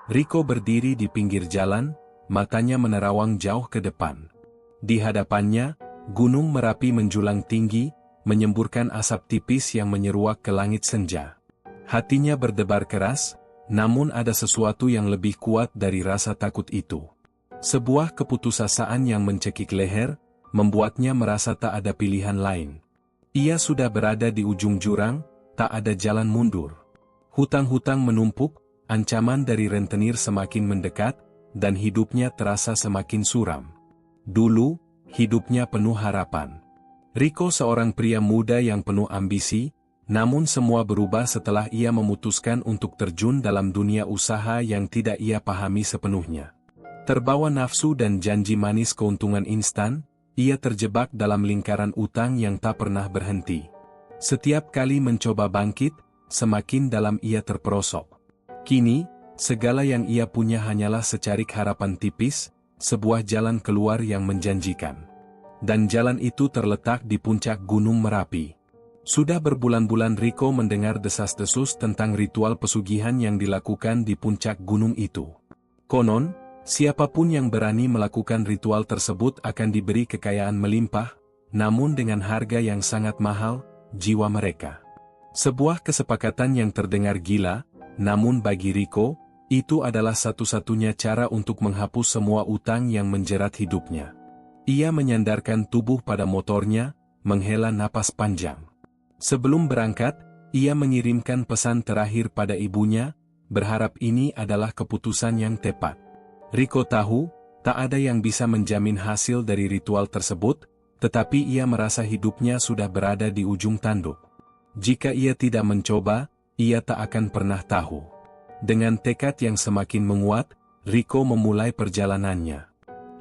Rico berdiri di pinggir jalan, matanya menerawang jauh ke depan. Di hadapannya, Gunung Merapi menjulang tinggi, menyemburkan asap tipis yang menyeruak ke langit senja. Hatinya berdebar keras, namun ada sesuatu yang lebih kuat dari rasa takut itu. Sebuah keputusasaan yang mencekik leher, membuatnya merasa tak ada pilihan lain. Ia sudah berada di ujung jurang, tak ada jalan mundur. Hutang-hutang menumpuk, ancaman dari rentenir semakin mendekat, dan hidupnya terasa semakin suram. Dulu, hidupnya penuh harapan. Rico seorang pria muda yang penuh ambisi, namun semua berubah setelah ia memutuskan untuk terjun dalam dunia usaha yang tidak ia pahami sepenuhnya. Terbawa nafsu dan janji manis keuntungan instan, ia terjebak dalam lingkaran utang yang tak pernah berhenti. Setiap kali mencoba bangkit, semakin dalam ia terperosok. Kini, segala yang ia punya hanyalah secarik harapan tipis, sebuah jalan keluar yang menjanjikan. Dan jalan itu terletak di puncak Gunung Merapi. Sudah berbulan-bulan Rico mendengar desas-desus tentang ritual pesugihan yang dilakukan di puncak gunung itu. Konon, siapapun yang berani melakukan ritual tersebut akan diberi kekayaan melimpah, namun dengan harga yang sangat mahal, jiwa mereka. Sebuah kesepakatan yang terdengar gila, namun bagi Rico, itu adalah satu-satunya cara untuk menghapus semua utang yang menjerat hidupnya. Ia menyandarkan tubuh pada motornya, menghela napas panjang. Sebelum berangkat, ia mengirimkan pesan terakhir pada ibunya, berharap ini adalah keputusan yang tepat. Rico tahu, tak ada yang bisa menjamin hasil dari ritual tersebut, tetapi ia merasa hidupnya sudah berada di ujung tanduk. Jika ia tidak mencoba, ia tak akan pernah tahu. Dengan tekad yang semakin menguat, Rico memulai perjalanannya.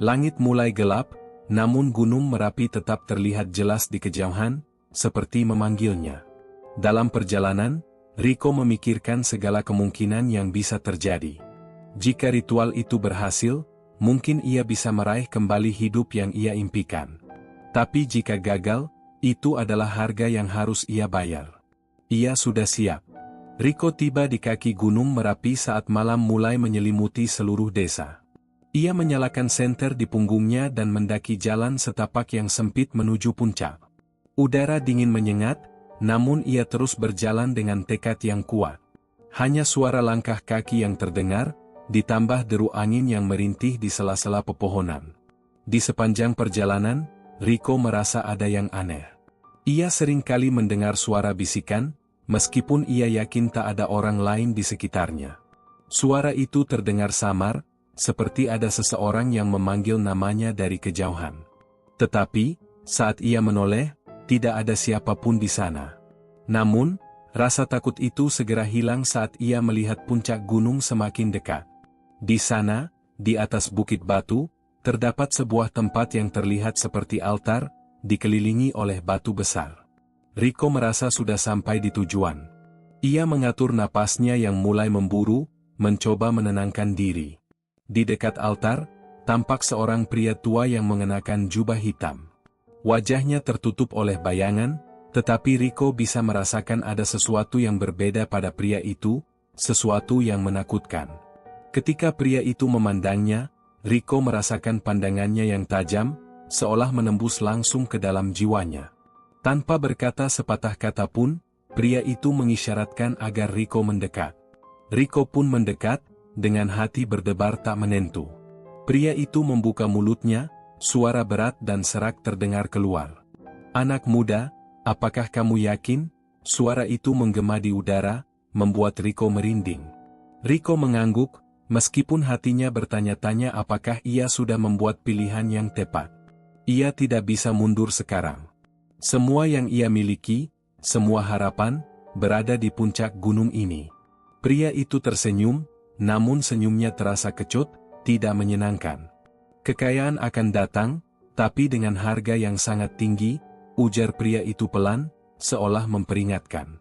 Langit mulai gelap, namun Gunung Merapi tetap terlihat jelas di kejauhan, seperti memanggilnya. Dalam perjalanan, Rico memikirkan segala kemungkinan yang bisa terjadi. Jika ritual itu berhasil, mungkin ia bisa meraih kembali hidup yang ia impikan. Tapi jika gagal, itu adalah harga yang harus ia bayar. Ia sudah siap. Rico tiba di kaki Gunung Merapi saat malam mulai menyelimuti seluruh desa. Ia menyalakan senter di punggungnya dan mendaki jalan setapak yang sempit menuju puncak. Udara dingin menyengat, namun ia terus berjalan dengan tekad yang kuat. Hanya suara langkah kaki yang terdengar, ditambah deru angin yang merintih di sela-sela pepohonan. Di sepanjang perjalanan, Rico merasa ada yang aneh. Ia sering kali mendengar suara bisikan, meskipun ia yakin tak ada orang lain di sekitarnya. Suara itu terdengar samar, seperti ada seseorang yang memanggil namanya dari kejauhan. Tetapi, saat ia menoleh, tidak ada siapapun di sana. Namun, rasa takut itu segera hilang saat ia melihat puncak gunung semakin dekat. Di sana, di atas bukit batu, terdapat sebuah tempat yang terlihat seperti altar, dikelilingi oleh batu besar. Rico merasa sudah sampai di tujuan. Ia mengatur napasnya yang mulai memburu, mencoba menenangkan diri. Di dekat altar, tampak seorang pria tua yang mengenakan jubah hitam. Wajahnya tertutup oleh bayangan, tetapi Rico bisa merasakan ada sesuatu yang berbeda pada pria itu, sesuatu yang menakutkan. Ketika pria itu memandangnya, Rico merasakan pandangannya yang tajam, seolah menembus langsung ke dalam jiwanya. Tanpa berkata sepatah kata pun, pria itu mengisyaratkan agar Rico mendekat. Rico pun mendekat, dengan hati berdebar tak menentu. Pria itu membuka mulutnya, suara berat dan serak terdengar keluar. "Anak muda, apakah kamu yakin?" Suara itu menggema di udara, membuat Rico merinding. Rico mengangguk, meskipun hatinya bertanya-tanya apakah ia sudah membuat pilihan yang tepat. Ia tidak bisa mundur sekarang. Semua yang ia miliki, semua harapan, berada di puncak gunung ini. Pria itu tersenyum, namun senyumnya terasa kecut, tidak menyenangkan. "Kekayaan akan datang, tapi dengan harga yang sangat tinggi," ujar pria itu pelan, seolah memperingatkan.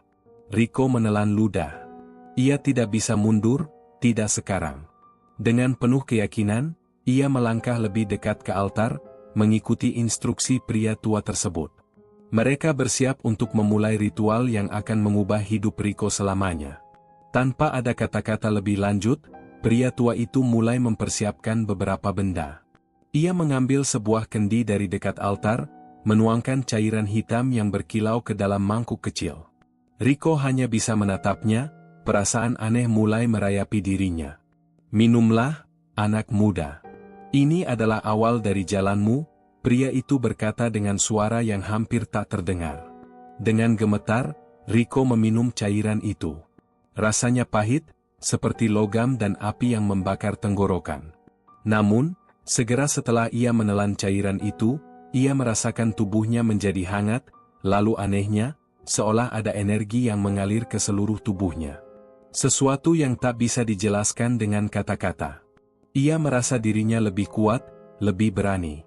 Rico menelan ludah. Ia tidak bisa mundur, tidak sekarang. Dengan penuh keyakinan, ia melangkah lebih dekat ke altar, mengikuti instruksi pria tua tersebut. Mereka bersiap untuk memulai ritual yang akan mengubah hidup Rico selamanya. Tanpa ada kata-kata lebih lanjut, pria tua itu mulai mempersiapkan beberapa benda. Ia mengambil sebuah kendi dari dekat altar, menuangkan cairan hitam yang berkilau ke dalam mangkuk kecil. Rico hanya bisa menatapnya, perasaan aneh mulai merayapi dirinya. "Minumlah, anak muda. Ini adalah awal dari jalanmu," pria itu berkata dengan suara yang hampir tak terdengar. Dengan gemetar, Rico meminum cairan itu. Rasanya pahit, seperti logam dan api yang membakar tenggorokan. Namun, segera setelah ia menelan cairan itu, ia merasakan tubuhnya menjadi hangat, lalu anehnya, seolah ada energi yang mengalir ke seluruh tubuhnya. Sesuatu yang tak bisa dijelaskan dengan kata-kata. Ia merasa dirinya lebih kuat, lebih berani.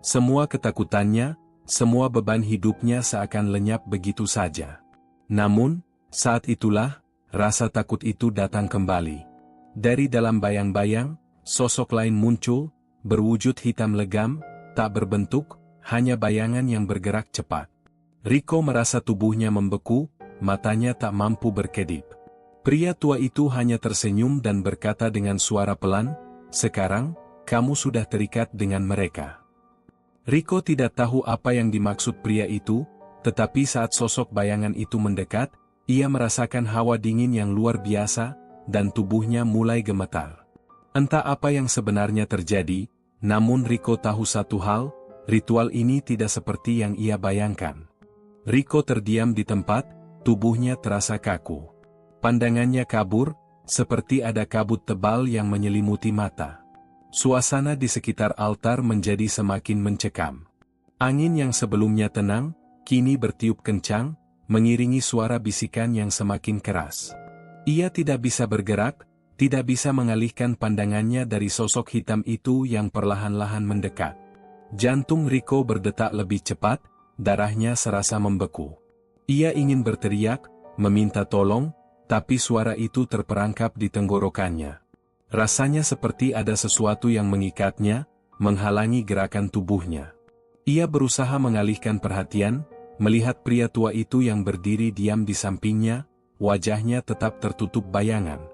Semua ketakutannya, semua beban hidupnya seakan lenyap begitu saja. Namun, saat itulah, rasa takut itu datang kembali. Dari dalam bayang-bayang, sosok lain muncul, berwujud hitam legam, tak berbentuk, hanya bayangan yang bergerak cepat. Rico merasa tubuhnya membeku, matanya tak mampu berkedip. Pria tua itu hanya tersenyum dan berkata dengan suara pelan, "Sekarang, kamu sudah terikat dengan mereka." Rico tidak tahu apa yang dimaksud pria itu, tetapi saat sosok bayangan itu mendekat, ia merasakan hawa dingin yang luar biasa, dan tubuhnya mulai gemetar. Entah apa yang sebenarnya terjadi, namun Rico tahu satu hal, ritual ini tidak seperti yang ia bayangkan. Rico terdiam di tempat, tubuhnya terasa kaku. Pandangannya kabur, seperti ada kabut tebal yang menyelimuti mata. Suasana di sekitar altar menjadi semakin mencekam. Angin yang sebelumnya tenang, kini bertiup kencang, mengiringi suara bisikan yang semakin keras. Ia tidak bisa bergerak, tidak bisa mengalihkan pandangannya dari sosok hitam itu yang perlahan-lahan mendekat. Jantung Rico berdetak lebih cepat, darahnya serasa membeku. Ia ingin berteriak, meminta tolong, tapi suara itu terperangkap di tenggorokannya. Rasanya seperti ada sesuatu yang mengikatnya, menghalangi gerakan tubuhnya. Ia berusaha mengalihkan perhatian, melihat pria tua itu yang berdiri diam di sampingnya, wajahnya tetap tertutup bayangan.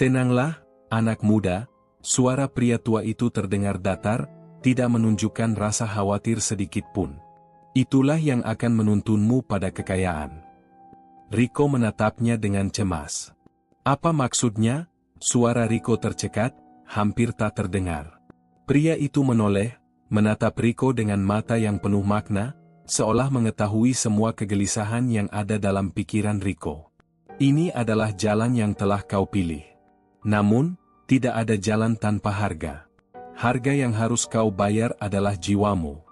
"Tenanglah, anak muda," suara pria tua itu terdengar datar, tidak menunjukkan rasa khawatir sedikit pun. "Itulah yang akan menuntunmu pada kekayaan." Rico menatapnya dengan cemas. "Apa maksudnya?" Suara Rico tercekat, hampir tak terdengar. Pria itu menoleh, menatap Rico dengan mata yang penuh makna, seolah mengetahui semua kegelisahan yang ada dalam pikiran Rico. "Ini adalah jalan yang telah kau pilih. Namun, tidak ada jalan tanpa harga. Harga yang harus kau bayar adalah jiwamu."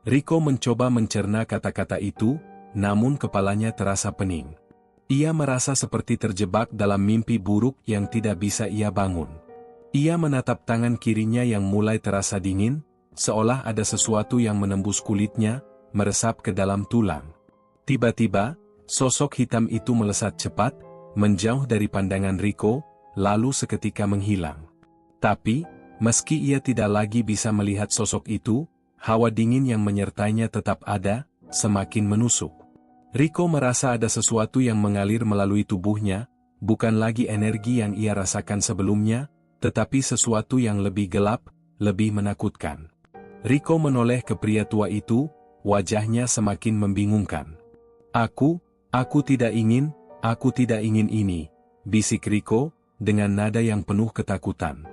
Rico mencoba mencerna kata-kata itu, namun kepalanya terasa pening. Ia merasa seperti terjebak dalam mimpi buruk yang tidak bisa ia bangun. Ia menatap tangan kirinya yang mulai terasa dingin, seolah ada sesuatu yang menembus kulitnya, meresap ke dalam tulang. Tiba-tiba, sosok hitam itu melesat cepat, menjauh dari pandangan Rico, lalu seketika menghilang. Tapi, meski ia tidak lagi bisa melihat sosok itu, hawa dingin yang menyertainya tetap ada, semakin menusuk. Rico merasa ada sesuatu yang mengalir melalui tubuhnya, bukan lagi energi yang ia rasakan sebelumnya, tetapi sesuatu yang lebih gelap, lebih menakutkan. Rico menoleh ke pria tua itu, wajahnya semakin membingungkan. Aku tidak ingin ini," bisik Rico, dengan nada yang penuh ketakutan.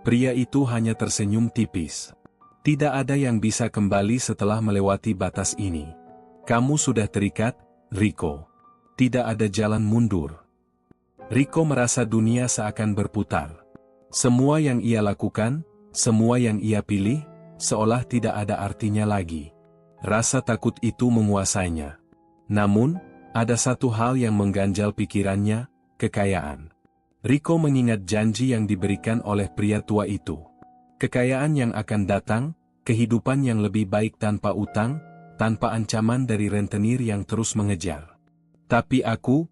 Pria itu hanya tersenyum tipis. "Tidak ada yang bisa kembali setelah melewati batas ini. Kamu sudah terikat, Rico. Tidak ada jalan mundur." Rico merasa dunia seakan berputar. Semua yang ia lakukan, semua yang ia pilih, seolah tidak ada artinya lagi. Rasa takut itu menguasainya. Namun, ada satu hal yang mengganjal pikirannya, kekayaan. Rico mengingat janji yang diberikan oleh pria tua itu. Kekayaan yang akan datang, kehidupan yang lebih baik tanpa utang, tanpa ancaman dari rentenir yang terus mengejar. "Tapi aku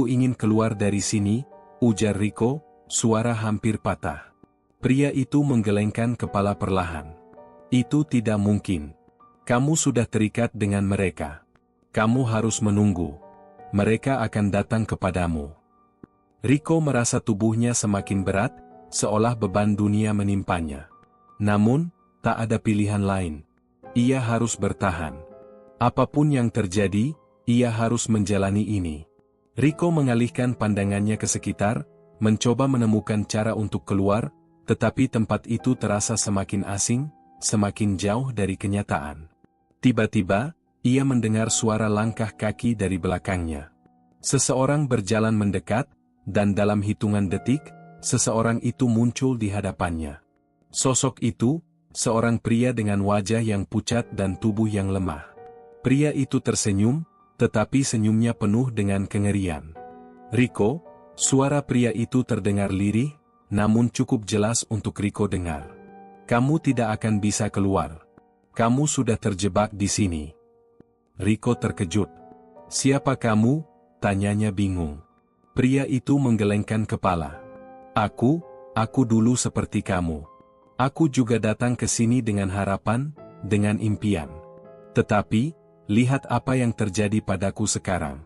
ingin keluar dari sini," ujar Rico, suara hampir patah. Pria itu menggelengkan kepala perlahan. "Itu tidak mungkin. Kamu sudah terikat dengan mereka. Kamu harus menunggu. Mereka akan datang kepadamu." Rico merasa tubuhnya semakin berat, seolah beban dunia menimpanya. Namun, tak ada pilihan lain. Ia harus bertahan. Apapun yang terjadi, ia harus menjalani ini. Rico mengalihkan pandangannya ke sekitar, mencoba menemukan cara untuk keluar, tetapi tempat itu terasa semakin asing, semakin jauh dari kenyataan. Tiba-tiba, ia mendengar suara langkah kaki dari belakangnya. Seseorang berjalan mendekat, dan dalam hitungan detik, seseorang itu muncul di hadapannya. Sosok itu, seorang pria dengan wajah yang pucat dan tubuh yang lemah. Pria itu tersenyum, tetapi senyumnya penuh dengan kengerian. "Rico," suara pria itu terdengar lirih, namun cukup jelas untuk Rico dengar. "Kamu tidak akan bisa keluar. Kamu sudah terjebak di sini." Rico terkejut. "Siapa kamu?" tanyanya bingung. Pria itu menggelengkan kepala. Aku dulu seperti kamu. Aku juga datang ke sini dengan harapan, dengan impian. Tetapi, lihat apa yang terjadi padaku sekarang.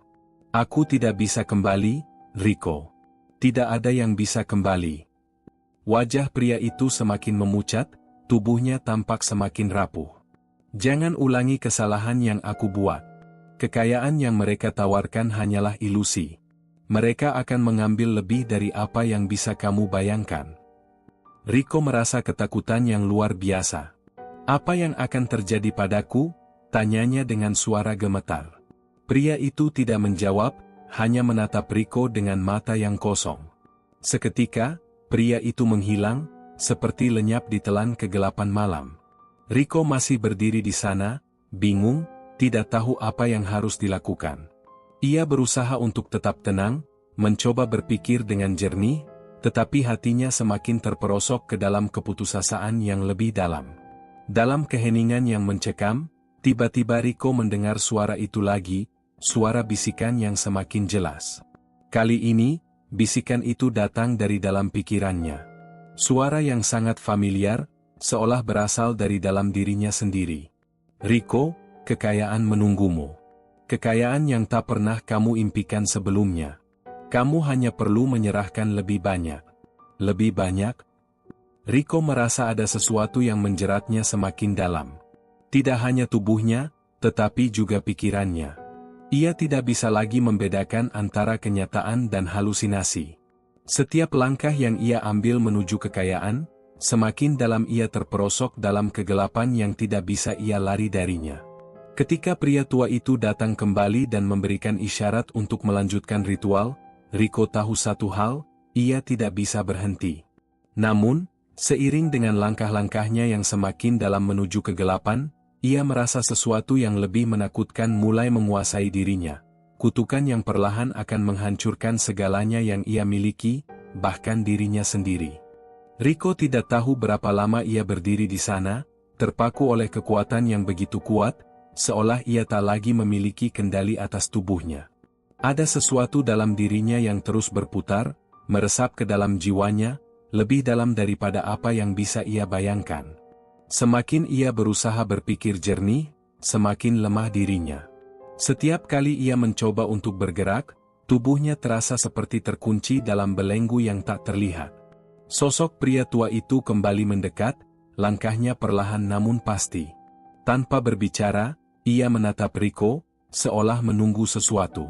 Aku tidak bisa kembali, Rico. Tidak ada yang bisa kembali." Wajah pria itu semakin memucat, tubuhnya tampak semakin rapuh. "Jangan ulangi kesalahan yang aku buat. Kekayaan yang mereka tawarkan hanyalah ilusi. Mereka akan mengambil lebih dari apa yang bisa kamu bayangkan." Rico merasa ketakutan yang luar biasa. "Apa yang akan terjadi padaku?" tanyanya dengan suara gemetar. Pria itu tidak menjawab, hanya menatap Rico dengan mata yang kosong. Seketika, pria itu menghilang, seperti lenyap di telan kegelapan malam. Rico masih berdiri di sana, bingung, tidak tahu apa yang harus dilakukan. Ia berusaha untuk tetap tenang, mencoba berpikir dengan jernih, tetapi hatinya semakin terperosok ke dalam keputusasaan yang lebih dalam. Dalam keheningan yang mencekam, tiba-tiba Rico mendengar suara itu lagi, suara bisikan yang semakin jelas. Kali ini, bisikan itu datang dari dalam pikirannya. Suara yang sangat familiar, seolah berasal dari dalam dirinya sendiri. "Rico, kekayaan menunggumu. Kekayaan yang tak pernah kamu impikan sebelumnya. Kamu hanya perlu menyerahkan lebih banyak." "Lebih banyak?" Rico merasa ada sesuatu yang menjeratnya semakin dalam. Tidak hanya tubuhnya, tetapi juga pikirannya. Ia tidak bisa lagi membedakan antara kenyataan dan halusinasi. Setiap langkah yang ia ambil menuju kekayaan, semakin dalam ia terperosok dalam kegelapan yang tidak bisa ia lari darinya. Ketika pria tua itu datang kembali dan memberikan isyarat untuk melanjutkan ritual, Rico tahu satu hal, ia tidak bisa berhenti. Namun, seiring dengan langkah-langkahnya yang semakin dalam menuju kegelapan, ia merasa sesuatu yang lebih menakutkan mulai menguasai dirinya. Kutukan yang perlahan akan menghancurkan segalanya yang ia miliki, bahkan dirinya sendiri. Rico tidak tahu berapa lama ia berdiri di sana, terpaku oleh kekuatan yang begitu kuat, seolah ia tak lagi memiliki kendali atas tubuhnya. Ada sesuatu dalam dirinya yang terus berputar, meresap ke dalam jiwanya, lebih dalam daripada apa yang bisa ia bayangkan. Semakin ia berusaha berpikir jernih, semakin lemah dirinya. Setiap kali ia mencoba untuk bergerak, tubuhnya terasa seperti terkunci dalam belenggu yang tak terlihat. Sosok pria tua itu kembali mendekat, langkahnya perlahan namun pasti. Tanpa berbicara, ia menatap Rico, seolah menunggu sesuatu.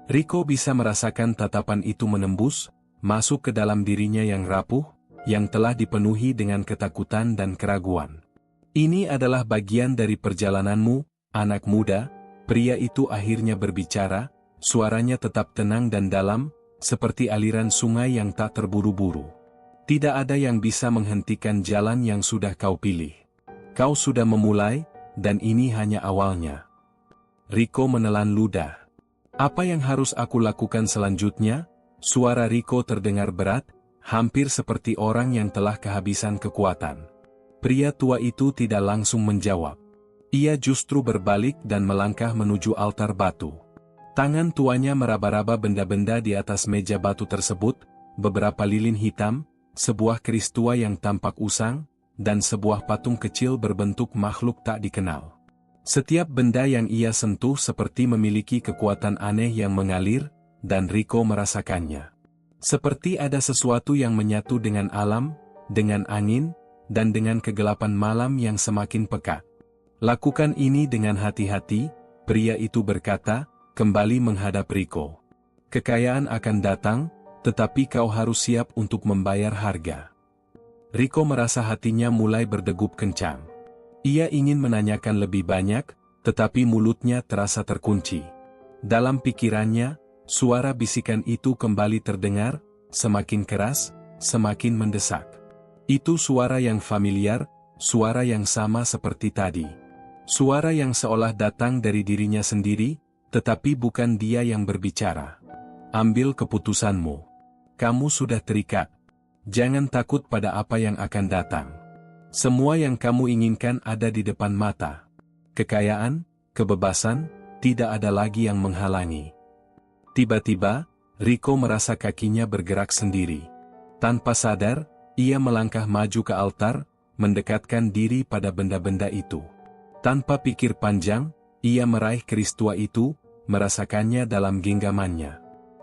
Rico bisa merasakan tatapan itu menembus, masuk ke dalam dirinya yang rapuh, yang telah dipenuhi dengan ketakutan dan keraguan. "Ini adalah bagian dari perjalananmu, anak muda," pria itu akhirnya berbicara, suaranya tetap tenang dan dalam, seperti aliran sungai yang tak terburu-buru. "Tidak ada yang bisa menghentikan jalan yang sudah kau pilih. Kau sudah memulai, dan ini hanya awalnya." Rico menelan ludah. "Apa yang harus aku lakukan selanjutnya?" Suara Rico terdengar berat, hampir seperti orang yang telah kehabisan kekuatan. Pria tua itu tidak langsung menjawab. Ia justru berbalik dan melangkah menuju altar batu. Tangan tuanya meraba-raba benda-benda di atas meja batu tersebut, beberapa lilin hitam, sebuah keris tua yang tampak usang, dan sebuah patung kecil berbentuk makhluk tak dikenal. Setiap benda yang ia sentuh seperti memiliki kekuatan aneh yang mengalir, dan Rico merasakannya. Seperti ada sesuatu yang menyatu dengan alam, dengan angin, dan dengan kegelapan malam yang semakin pekat. Lakukan ini dengan hati-hati, pria itu berkata, kembali menghadap Rico. Kekayaan akan datang, tetapi kau harus siap untuk membayar harga. Rico merasa hatinya mulai berdegup kencang. Ia ingin menanyakan lebih banyak, tetapi mulutnya terasa terkunci. Dalam pikirannya, suara bisikan itu kembali terdengar, semakin keras, semakin mendesak. Itu suara yang familiar, suara yang sama seperti tadi. Suara yang seolah datang dari dirinya sendiri, tetapi bukan dia yang berbicara. Ambil keputusanmu. Kamu sudah terikat. Jangan takut pada apa yang akan datang. Semua yang kamu inginkan ada di depan mata. Kekayaan, kebebasan, tidak ada lagi yang menghalangi. Tiba-tiba, Rico merasa kakinya bergerak sendiri. Tanpa sadar, ia melangkah maju ke altar, mendekatkan diri pada benda-benda itu. Tanpa pikir panjang, ia meraih keris tua itu, merasakannya dalam genggamannya.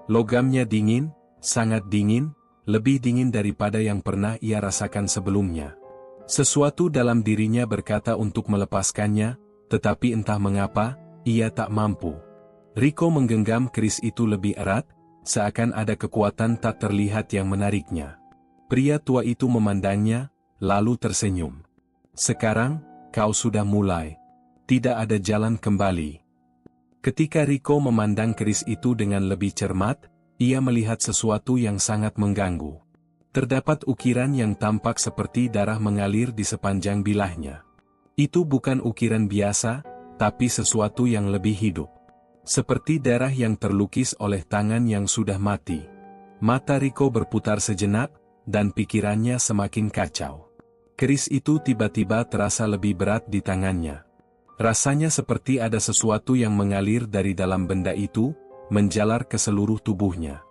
Logamnya dingin, sangat dingin, lebih dingin daripada yang pernah ia rasakan sebelumnya. Sesuatu dalam dirinya berkata untuk melepaskannya, tetapi entah mengapa, ia tak mampu. Rico menggenggam keris itu lebih erat, seakan ada kekuatan tak terlihat yang menariknya. Pria tua itu memandangnya, lalu tersenyum. Sekarang, kau sudah mulai. Tidak ada jalan kembali. Ketika Rico memandang keris itu dengan lebih cermat, ia melihat sesuatu yang sangat mengganggu. Terdapat ukiran yang tampak seperti darah mengalir di sepanjang bilahnya. Itu bukan ukiran biasa, tapi sesuatu yang lebih hidup. Seperti darah yang terlukis oleh tangan yang sudah mati. Mata Rico berputar sejenak, dan pikirannya semakin kacau. Keris itu tiba-tiba terasa lebih berat di tangannya. Rasanya seperti ada sesuatu yang mengalir dari dalam benda itu, menjalar ke seluruh tubuhnya.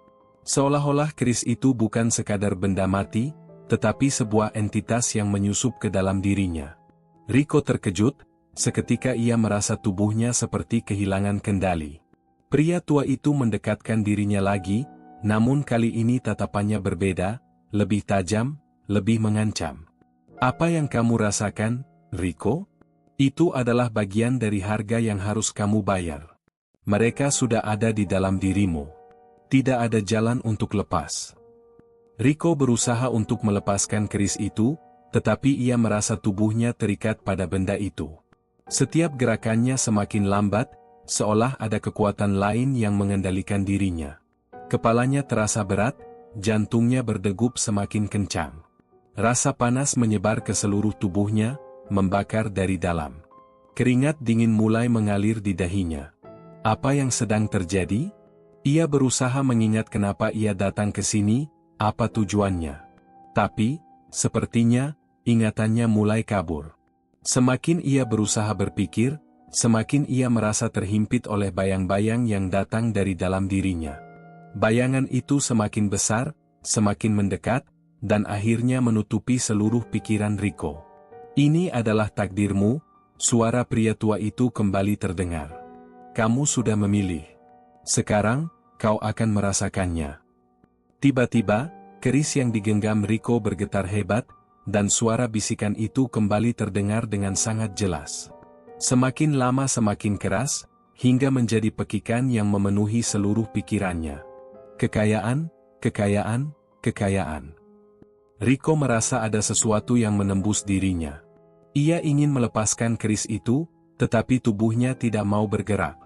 Seolah-olah keris itu bukan sekadar benda mati, tetapi sebuah entitas yang menyusup ke dalam dirinya. Rico terkejut, seketika ia merasa tubuhnya seperti kehilangan kendali. Pria tua itu mendekatkan dirinya lagi, namun kali ini tatapannya berbeda, lebih tajam, lebih mengancam. Apa yang kamu rasakan, Rico? Itu adalah bagian dari harga yang harus kamu bayar. Mereka sudah ada di dalam dirimu. Tidak ada jalan untuk lepas. Rico berusaha untuk melepaskan keris itu, tetapi ia merasa tubuhnya terikat pada benda itu. Setiap gerakannya semakin lambat, seolah ada kekuatan lain yang mengendalikan dirinya. Kepalanya terasa berat, jantungnya berdegup semakin kencang. Rasa panas menyebar ke seluruh tubuhnya, membakar dari dalam. Keringat dingin mulai mengalir di dahinya. Apa yang sedang terjadi? Ia berusaha mengingat kenapa ia datang ke sini, apa tujuannya. Tapi, sepertinya, ingatannya mulai kabur. Semakin ia berusaha berpikir, semakin ia merasa terhimpit oleh bayang-bayang yang datang dari dalam dirinya. Bayangan itu semakin besar, semakin mendekat, dan akhirnya menutupi seluruh pikiran Rico. Ini adalah takdirmu, suara pria tua itu kembali terdengar. Kamu sudah memilih. Sekarang, kau akan merasakannya. Tiba-tiba, keris yang digenggam Rico bergetar hebat, dan suara bisikan itu kembali terdengar dengan sangat jelas. Semakin lama semakin keras, hingga menjadi pekikan yang memenuhi seluruh pikirannya. Kekayaan, kekayaan, kekayaan. Rico merasa ada sesuatu yang menembus dirinya. Ia ingin melepaskan keris itu, tetapi tubuhnya tidak mau bergerak.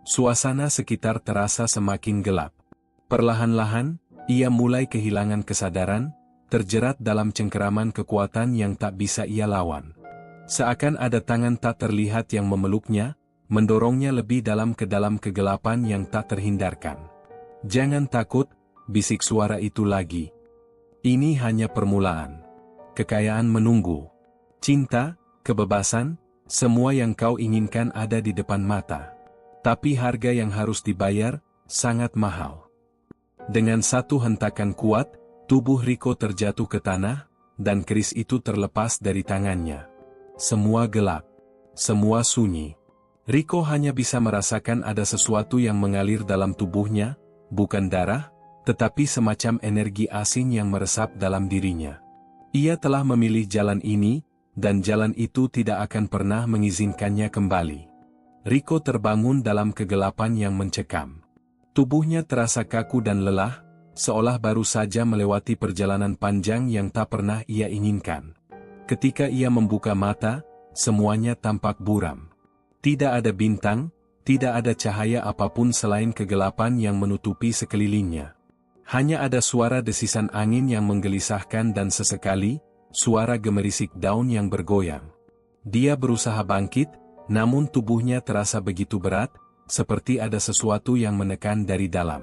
Suasana sekitar terasa semakin gelap. Perlahan-lahan, ia mulai kehilangan kesadaran, terjerat dalam cengkeraman kekuatan yang tak bisa ia lawan. Seakan ada tangan tak terlihat yang memeluknya, mendorongnya lebih dalam ke dalam kegelapan yang tak terhindarkan. Jangan takut, bisik suara itu lagi. Ini hanya permulaan. Kekayaan menunggu. Cinta, kebebasan, semua yang kau inginkan ada di depan mata. Tapi harga yang harus dibayar, sangat mahal. Dengan satu hentakan kuat, tubuh Rico terjatuh ke tanah, dan keris itu terlepas dari tangannya. Semua gelap. Semua sunyi. Rico hanya bisa merasakan ada sesuatu yang mengalir dalam tubuhnya, bukan darah, tetapi semacam energi asing yang meresap dalam dirinya. Ia telah memilih jalan ini, dan jalan itu tidak akan pernah mengizinkannya kembali. Rico terbangun dalam kegelapan yang mencekam. Tubuhnya terasa kaku dan lelah, seolah baru saja melewati perjalanan panjang yang tak pernah ia inginkan. Ketika ia membuka mata, semuanya tampak buram. Tidak ada bintang, tidak ada cahaya apapun selain kegelapan yang menutupi sekelilingnya. Hanya ada suara desisan angin yang menggelisahkan dan sesekali, suara gemerisik daun yang bergoyang. Dia berusaha bangkit, namun tubuhnya terasa begitu berat, seperti ada sesuatu yang menekan dari dalam.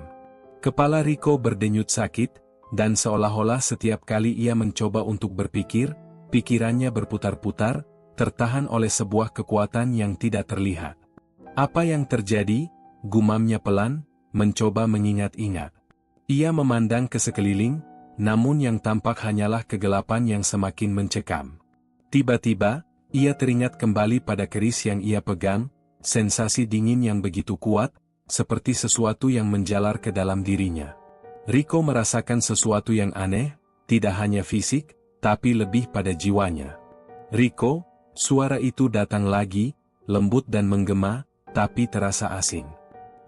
Kepala Rico berdenyut sakit, dan seolah-olah setiap kali ia mencoba untuk berpikir, pikirannya berputar-putar, tertahan oleh sebuah kekuatan yang tidak terlihat. Apa yang terjadi? Gumamnya pelan, mencoba mengingat-ingat. Ia memandang ke sekeliling, namun yang tampak hanyalah kegelapan yang semakin mencekam. Tiba-tiba, ia teringat kembali pada keris yang ia pegang, sensasi dingin yang begitu kuat, seperti sesuatu yang menjalar ke dalam dirinya. Rico merasakan sesuatu yang aneh, tidak hanya fisik, tapi lebih pada jiwanya. Rico, suara itu datang lagi, lembut dan menggema, tapi terasa asing.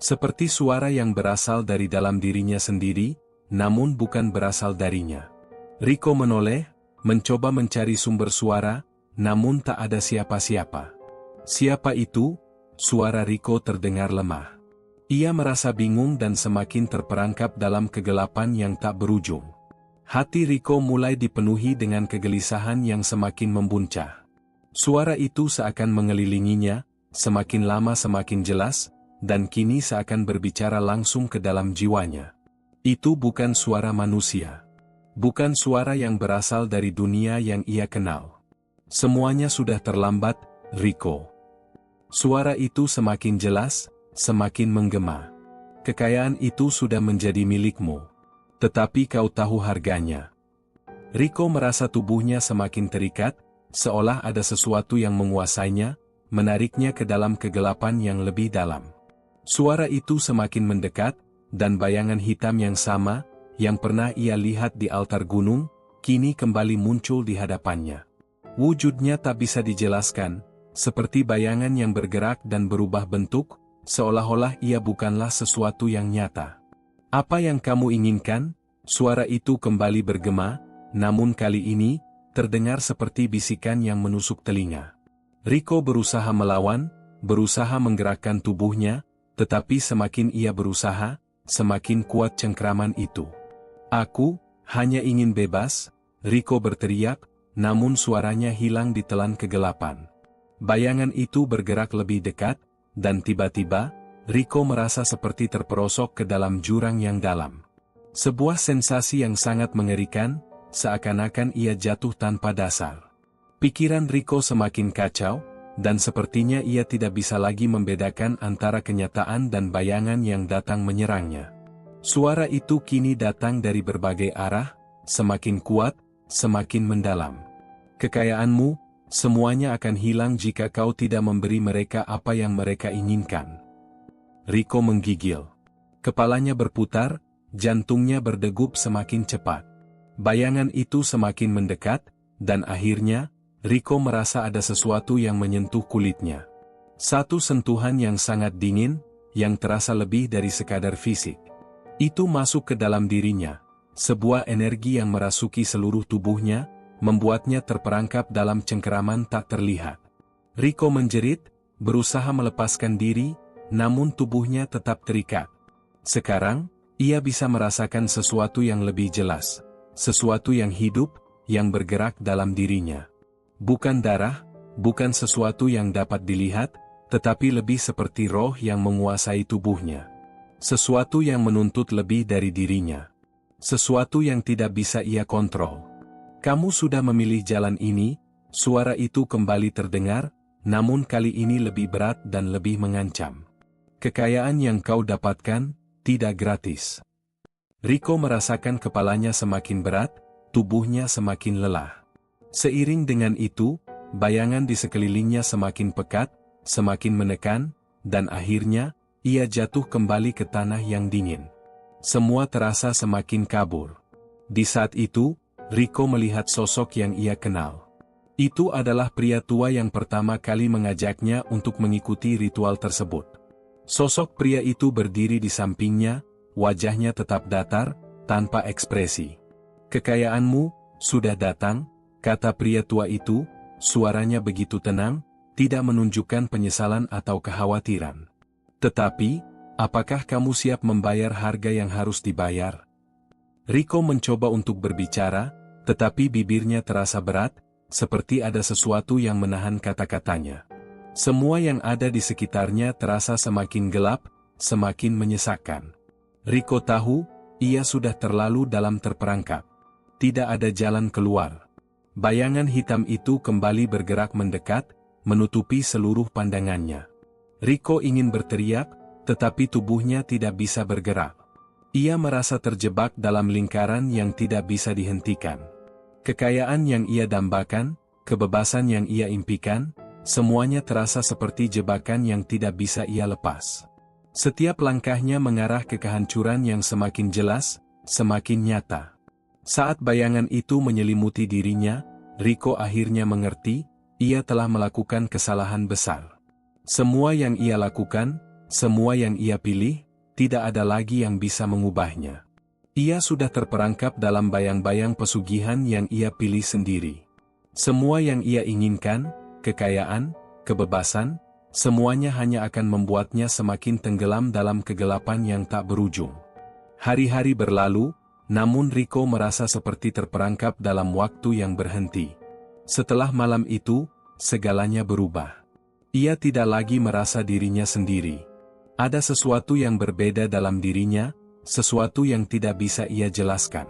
Seperti suara yang berasal dari dalam dirinya sendiri, namun bukan berasal darinya. Rico menoleh, mencoba mencari sumber suara, namun tak ada siapa-siapa. Siapa itu? Suara Rico terdengar lemah. Ia merasa bingung dan semakin terperangkap dalam kegelapan yang tak berujung. Hati Rico mulai dipenuhi dengan kegelisahan yang semakin membuncah. Suara itu seakan mengelilinginya, semakin lama semakin jelas, dan kini seakan berbicara langsung ke dalam jiwanya. Itu bukan suara manusia. Bukan suara yang berasal dari dunia yang ia kenal. Semuanya sudah terlambat, Rico. Suara itu semakin jelas, semakin menggema. Kekayaan itu sudah menjadi milikmu. Tetapi kau tahu harganya. Rico merasa tubuhnya semakin terikat, seolah ada sesuatu yang menguasainya, menariknya ke dalam kegelapan yang lebih dalam. Suara itu semakin mendekat, dan bayangan hitam yang sama, yang pernah ia lihat di altar gunung, kini kembali muncul di hadapannya. Wujudnya tak bisa dijelaskan, seperti bayangan yang bergerak dan berubah bentuk, seolah-olah ia bukanlah sesuatu yang nyata. Apa yang kamu inginkan? Suara itu kembali bergema, namun kali ini, terdengar seperti bisikan yang menusuk telinga. Rico berusaha melawan, berusaha menggerakkan tubuhnya, tetapi semakin ia berusaha, semakin kuat cengkraman itu. Aku hanya ingin bebas, Rico berteriak, namun suaranya hilang di telan kegelapan. Bayangan itu bergerak lebih dekat, dan tiba-tiba, Rico merasa seperti terperosok ke dalam jurang yang dalam. Sebuah sensasi yang sangat mengerikan, seakan-akan ia jatuh tanpa dasar. Pikiran Rico semakin kacau, dan sepertinya ia tidak bisa lagi membedakan antara kenyataan dan bayangan yang datang menyerangnya. Suara itu kini datang dari berbagai arah, semakin kuat, semakin mendalam. Kekayaanmu, semuanya akan hilang jika kau tidak memberi mereka apa yang mereka inginkan. Rico menggigil. Kepalanya berputar, jantungnya berdegup semakin cepat. Bayangan itu semakin mendekat, dan akhirnya, Rico merasa ada sesuatu yang menyentuh kulitnya. Satu sentuhan yang sangat dingin, yang terasa lebih dari sekadar fisik. Itu masuk ke dalam dirinya, sebuah energi yang merasuki seluruh tubuhnya, membuatnya terperangkap dalam cengkeraman tak terlihat. Rico menjerit, berusaha melepaskan diri, namun tubuhnya tetap terikat. Sekarang, ia bisa merasakan sesuatu yang lebih jelas, sesuatu yang hidup, yang bergerak dalam dirinya. Bukan darah, bukan sesuatu yang dapat dilihat, tetapi lebih seperti roh yang menguasai tubuhnya. Sesuatu yang menuntut lebih dari dirinya. Sesuatu yang tidak bisa ia kontrol. Kamu sudah memilih jalan ini, suara itu kembali terdengar, namun kali ini lebih berat dan lebih mengancam. Kekayaan yang kau dapatkan, tidak gratis. Rico merasakan kepalanya semakin berat, tubuhnya semakin lelah. Seiring dengan itu, bayangan di sekelilingnya semakin pekat, semakin menekan, dan akhirnya, ia jatuh kembali ke tanah yang dingin. Semua terasa semakin kabur. Di saat itu, Rico melihat sosok yang ia kenal. Itu adalah pria tua yang pertama kali mengajaknya untuk mengikuti ritual tersebut. Sosok pria itu berdiri di sampingnya, wajahnya tetap datar, tanpa ekspresi. "Kekayaanmu sudah datang," kata pria tua itu, suaranya begitu tenang, tidak menunjukkan penyesalan atau kekhawatiran. "Tetapi, apakah kamu siap membayar harga yang harus dibayar?" Rico mencoba untuk berbicara, tetapi bibirnya terasa berat, seperti ada sesuatu yang menahan kata-katanya. Semua yang ada di sekitarnya terasa semakin gelap, semakin menyesakkan. Rico tahu, ia sudah terlalu dalam terperangkap. Tidak ada jalan keluar. Bayangan hitam itu kembali bergerak mendekat, menutupi seluruh pandangannya. Rico ingin berteriak, tetapi tubuhnya tidak bisa bergerak. Ia merasa terjebak dalam lingkaran yang tidak bisa dihentikan. Kekayaan yang ia dambakan, kebebasan yang ia impikan, semuanya terasa seperti jebakan yang tidak bisa ia lepas. Setiap langkahnya mengarah ke kehancuran yang semakin jelas, semakin nyata. Saat bayangan itu menyelimuti dirinya, Rico akhirnya mengerti, ia telah melakukan kesalahan besar. Semua yang ia lakukan, semua yang ia pilih, tidak ada lagi yang bisa mengubahnya. Ia sudah terperangkap dalam bayang-bayang pesugihan yang ia pilih sendiri. Semua yang ia inginkan, kekayaan, kebebasan, semuanya hanya akan membuatnya semakin tenggelam dalam kegelapan yang tak berujung. Hari-hari berlalu, namun Rico merasa seperti terperangkap dalam waktu yang berhenti. Setelah malam itu, segalanya berubah. Ia tidak lagi merasa dirinya sendiri. Ada sesuatu yang berbeda dalam dirinya, sesuatu yang tidak bisa ia jelaskan.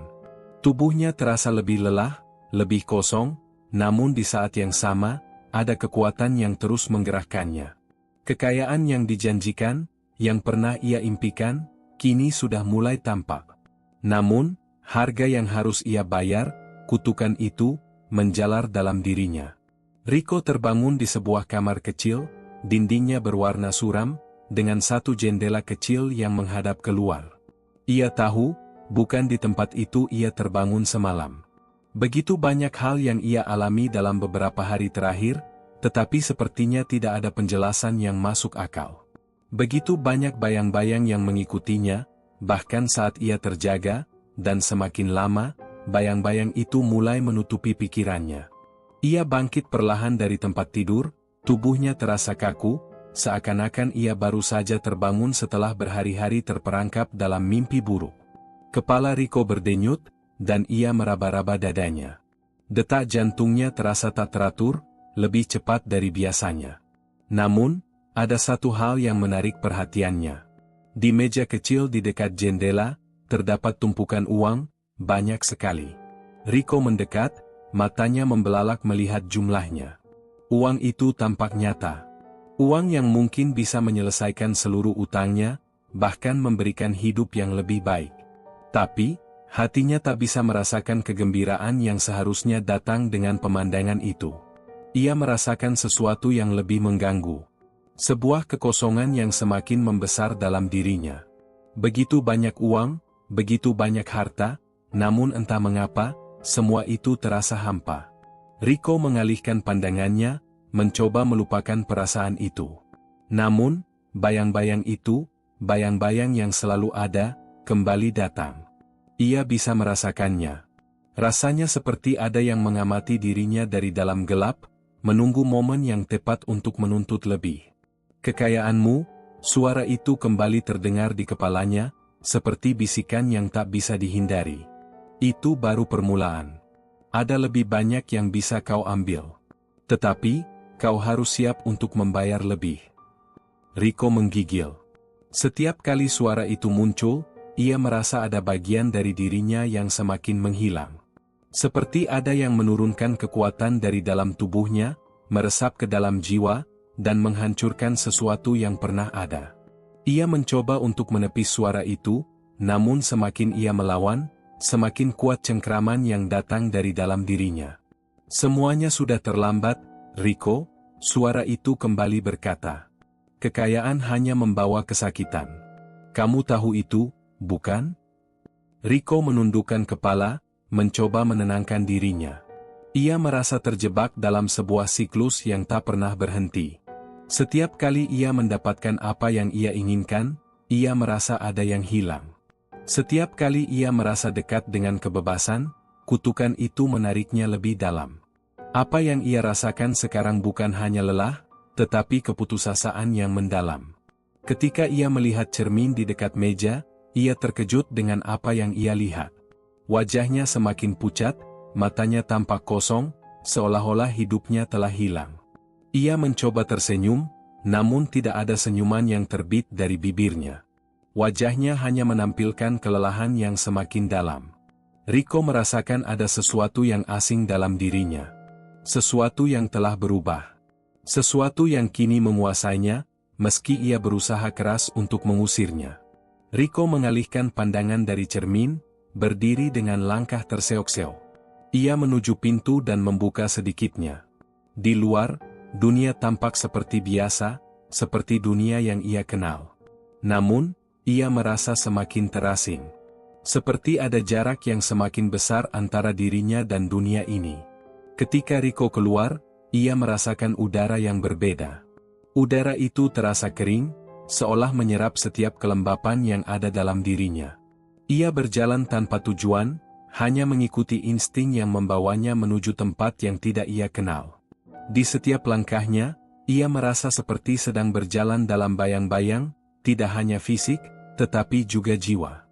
Tubuhnya terasa lebih lelah, lebih kosong, namun di saat yang sama, ada kekuatan yang terus menggerakkannya. Kekayaan yang dijanjikan, yang pernah ia impikan, kini sudah mulai tampak. Namun, harga yang harus ia bayar, kutukan itu, menjalar dalam dirinya. Rico terbangun di sebuah kamar kecil, dindingnya berwarna suram, dengan satu jendela kecil yang menghadap keluar. Ia tahu, bukan di tempat itu ia terbangun semalam. Begitu banyak hal yang ia alami dalam beberapa hari terakhir, tetapi sepertinya tidak ada penjelasan yang masuk akal. Begitu banyak bayang-bayang yang mengikutinya, bahkan saat ia terjaga, dan semakin lama, bayang-bayang itu mulai menutupi pikirannya. Ia bangkit perlahan dari tempat tidur, tubuhnya terasa kaku, seakan-akan ia baru saja terbangun setelah berhari-hari terperangkap dalam mimpi buruk. Kepala Rico berdenyut, dan ia meraba-raba dadanya. Detak jantungnya terasa tak teratur, lebih cepat dari biasanya. Namun, ada satu hal yang menarik perhatiannya. Di meja kecil di dekat jendela, terdapat tumpukan uang, banyak sekali. Rico mendekat, matanya membelalak melihat jumlahnya. Uang itu tampak nyata. Uang yang mungkin bisa menyelesaikan seluruh utangnya, bahkan memberikan hidup yang lebih baik. Tapi, hatinya tak bisa merasakan kegembiraan yang seharusnya datang dengan pemandangan itu. Ia merasakan sesuatu yang lebih mengganggu. Sebuah kekosongan yang semakin membesar dalam dirinya. Begitu banyak uang, begitu banyak harta, namun entah mengapa, semua itu terasa hampa. Rico mengalihkan pandangannya, mencoba melupakan perasaan itu. Namun, bayang-bayang itu, bayang-bayang yang selalu ada, kembali datang. Ia bisa merasakannya. Rasanya seperti ada yang mengamati dirinya dari dalam gelap, menunggu momen yang tepat untuk menuntut lebih. "Kekayaanmu," suara itu kembali terdengar di kepalanya, seperti bisikan yang tak bisa dihindari. "Itu baru permulaan. Ada lebih banyak yang bisa kau ambil. Tetapi, kau harus siap untuk membayar lebih." Rico menggigil. Setiap kali suara itu muncul, ia merasa ada bagian dari dirinya yang semakin menghilang. Seperti ada yang menurunkan kekuatan dari dalam tubuhnya, meresap ke dalam jiwa, dan menghancurkan sesuatu yang pernah ada. Ia mencoba untuk menepis suara itu, namun semakin ia melawan, semakin kuat cengkraman yang datang dari dalam dirinya. "Semuanya sudah terlambat, Rico," suara itu kembali berkata. "Kekayaan hanya membawa kesakitan. Kamu tahu itu, bukan?" Rico menundukkan kepala, mencoba menenangkan dirinya. Ia merasa terjebak dalam sebuah siklus yang tak pernah berhenti. Setiap kali ia mendapatkan apa yang ia inginkan, ia merasa ada yang hilang. Setiap kali ia merasa dekat dengan kebebasan, kutukan itu menariknya lebih dalam. Apa yang ia rasakan sekarang bukan hanya lelah, tetapi keputusasaan yang mendalam. Ketika ia melihat cermin di dekat meja, ia terkejut dengan apa yang ia lihat. Wajahnya semakin pucat, matanya tampak kosong, seolah-olah hidupnya telah hilang. Ia mencoba tersenyum, namun tidak ada senyuman yang terbit dari bibirnya. Wajahnya hanya menampilkan kelelahan yang semakin dalam. Rico merasakan ada sesuatu yang asing dalam dirinya. Sesuatu yang telah berubah. Sesuatu yang kini menguasainya, meski ia berusaha keras untuk mengusirnya. Rico mengalihkan pandangan dari cermin, berdiri dengan langkah terseok-seok. Ia menuju pintu dan membuka sedikitnya. Di luar, dunia tampak seperti biasa, seperti dunia yang ia kenal. Namun, ia merasa semakin terasing. Seperti ada jarak yang semakin besar antara dirinya dan dunia ini. Ketika Rico keluar, ia merasakan udara yang berbeda. Udara itu terasa kering, seolah menyerap setiap kelembapan yang ada dalam dirinya. Ia berjalan tanpa tujuan, hanya mengikuti insting yang membawanya menuju tempat yang tidak ia kenal. Di setiap langkahnya, ia merasa seperti sedang berjalan dalam bayang-bayang, tidak hanya fisik, tetapi juga jiwa.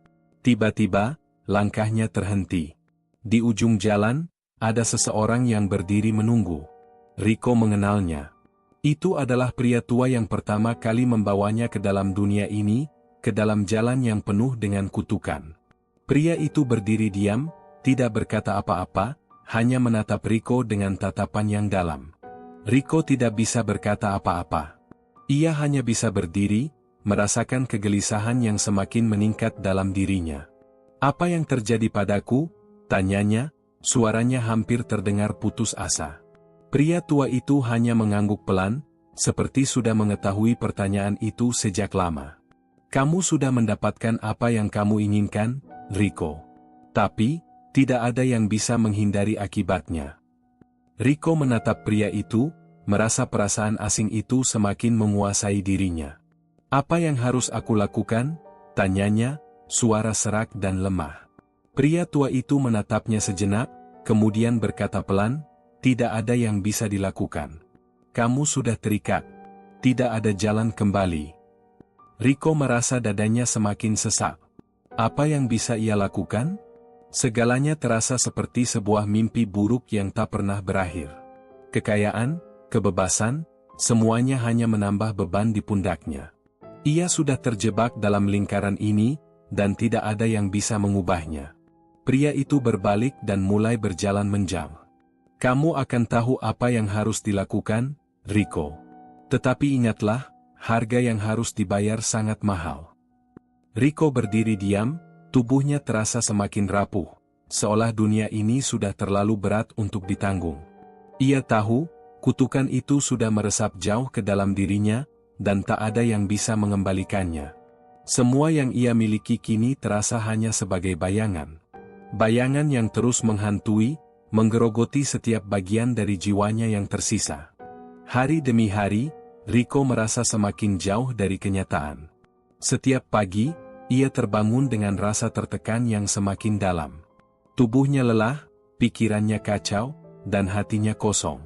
Tiba-tiba, langkahnya terhenti. Di ujung jalan, ada seseorang yang berdiri menunggu. Rico mengenalnya. Itu adalah pria tua yang pertama kali membawanya ke dalam dunia ini, ke dalam jalan yang penuh dengan kutukan. Pria itu berdiri diam, tidak berkata apa-apa, hanya menatap Rico dengan tatapan yang dalam. Rico tidak bisa berkata apa-apa. Ia hanya bisa berdiri, merasakan kegelisahan yang semakin meningkat dalam dirinya. "Apa yang terjadi padaku?" tanyanya, suaranya hampir terdengar putus asa. Pria tua itu hanya mengangguk pelan, seperti sudah mengetahui pertanyaan itu sejak lama. "Kamu sudah mendapatkan apa yang kamu inginkan, Rico. Tapi, tidak ada yang bisa menghindari akibatnya." Rico menatap pria itu, merasa perasaan asing itu semakin menguasai dirinya. "Apa yang harus aku lakukan?" tanyanya, suara serak dan lemah. Pria tua itu menatapnya sejenak, kemudian berkata pelan, "Tidak ada yang bisa dilakukan. Kamu sudah terikat. Tidak ada jalan kembali." Rico merasa dadanya semakin sesak. Apa yang bisa ia lakukan? Segalanya terasa seperti sebuah mimpi buruk yang tak pernah berakhir. Kekayaan, kebebasan, semuanya hanya menambah beban di pundaknya. Ia sudah terjebak dalam lingkaran ini, dan tidak ada yang bisa mengubahnya. Pria itu berbalik dan mulai berjalan menjam. "Kamu akan tahu apa yang harus dilakukan, Rico. Tetapi ingatlah, harga yang harus dibayar sangat mahal." Rico berdiri diam, tubuhnya terasa semakin rapuh, seolah dunia ini sudah terlalu berat untuk ditanggung. Ia tahu, kutukan itu sudah meresap jauh ke dalam dirinya, dan tak ada yang bisa mengembalikannya. Semua yang ia miliki kini terasa hanya sebagai bayangan. Bayangan yang terus menghantui, menggerogoti setiap bagian dari jiwanya yang tersisa. Hari demi hari, Rico merasa semakin jauh dari kenyataan. Setiap pagi, ia terbangun dengan rasa tertekan yang semakin dalam. Tubuhnya lelah, pikirannya kacau, dan hatinya kosong.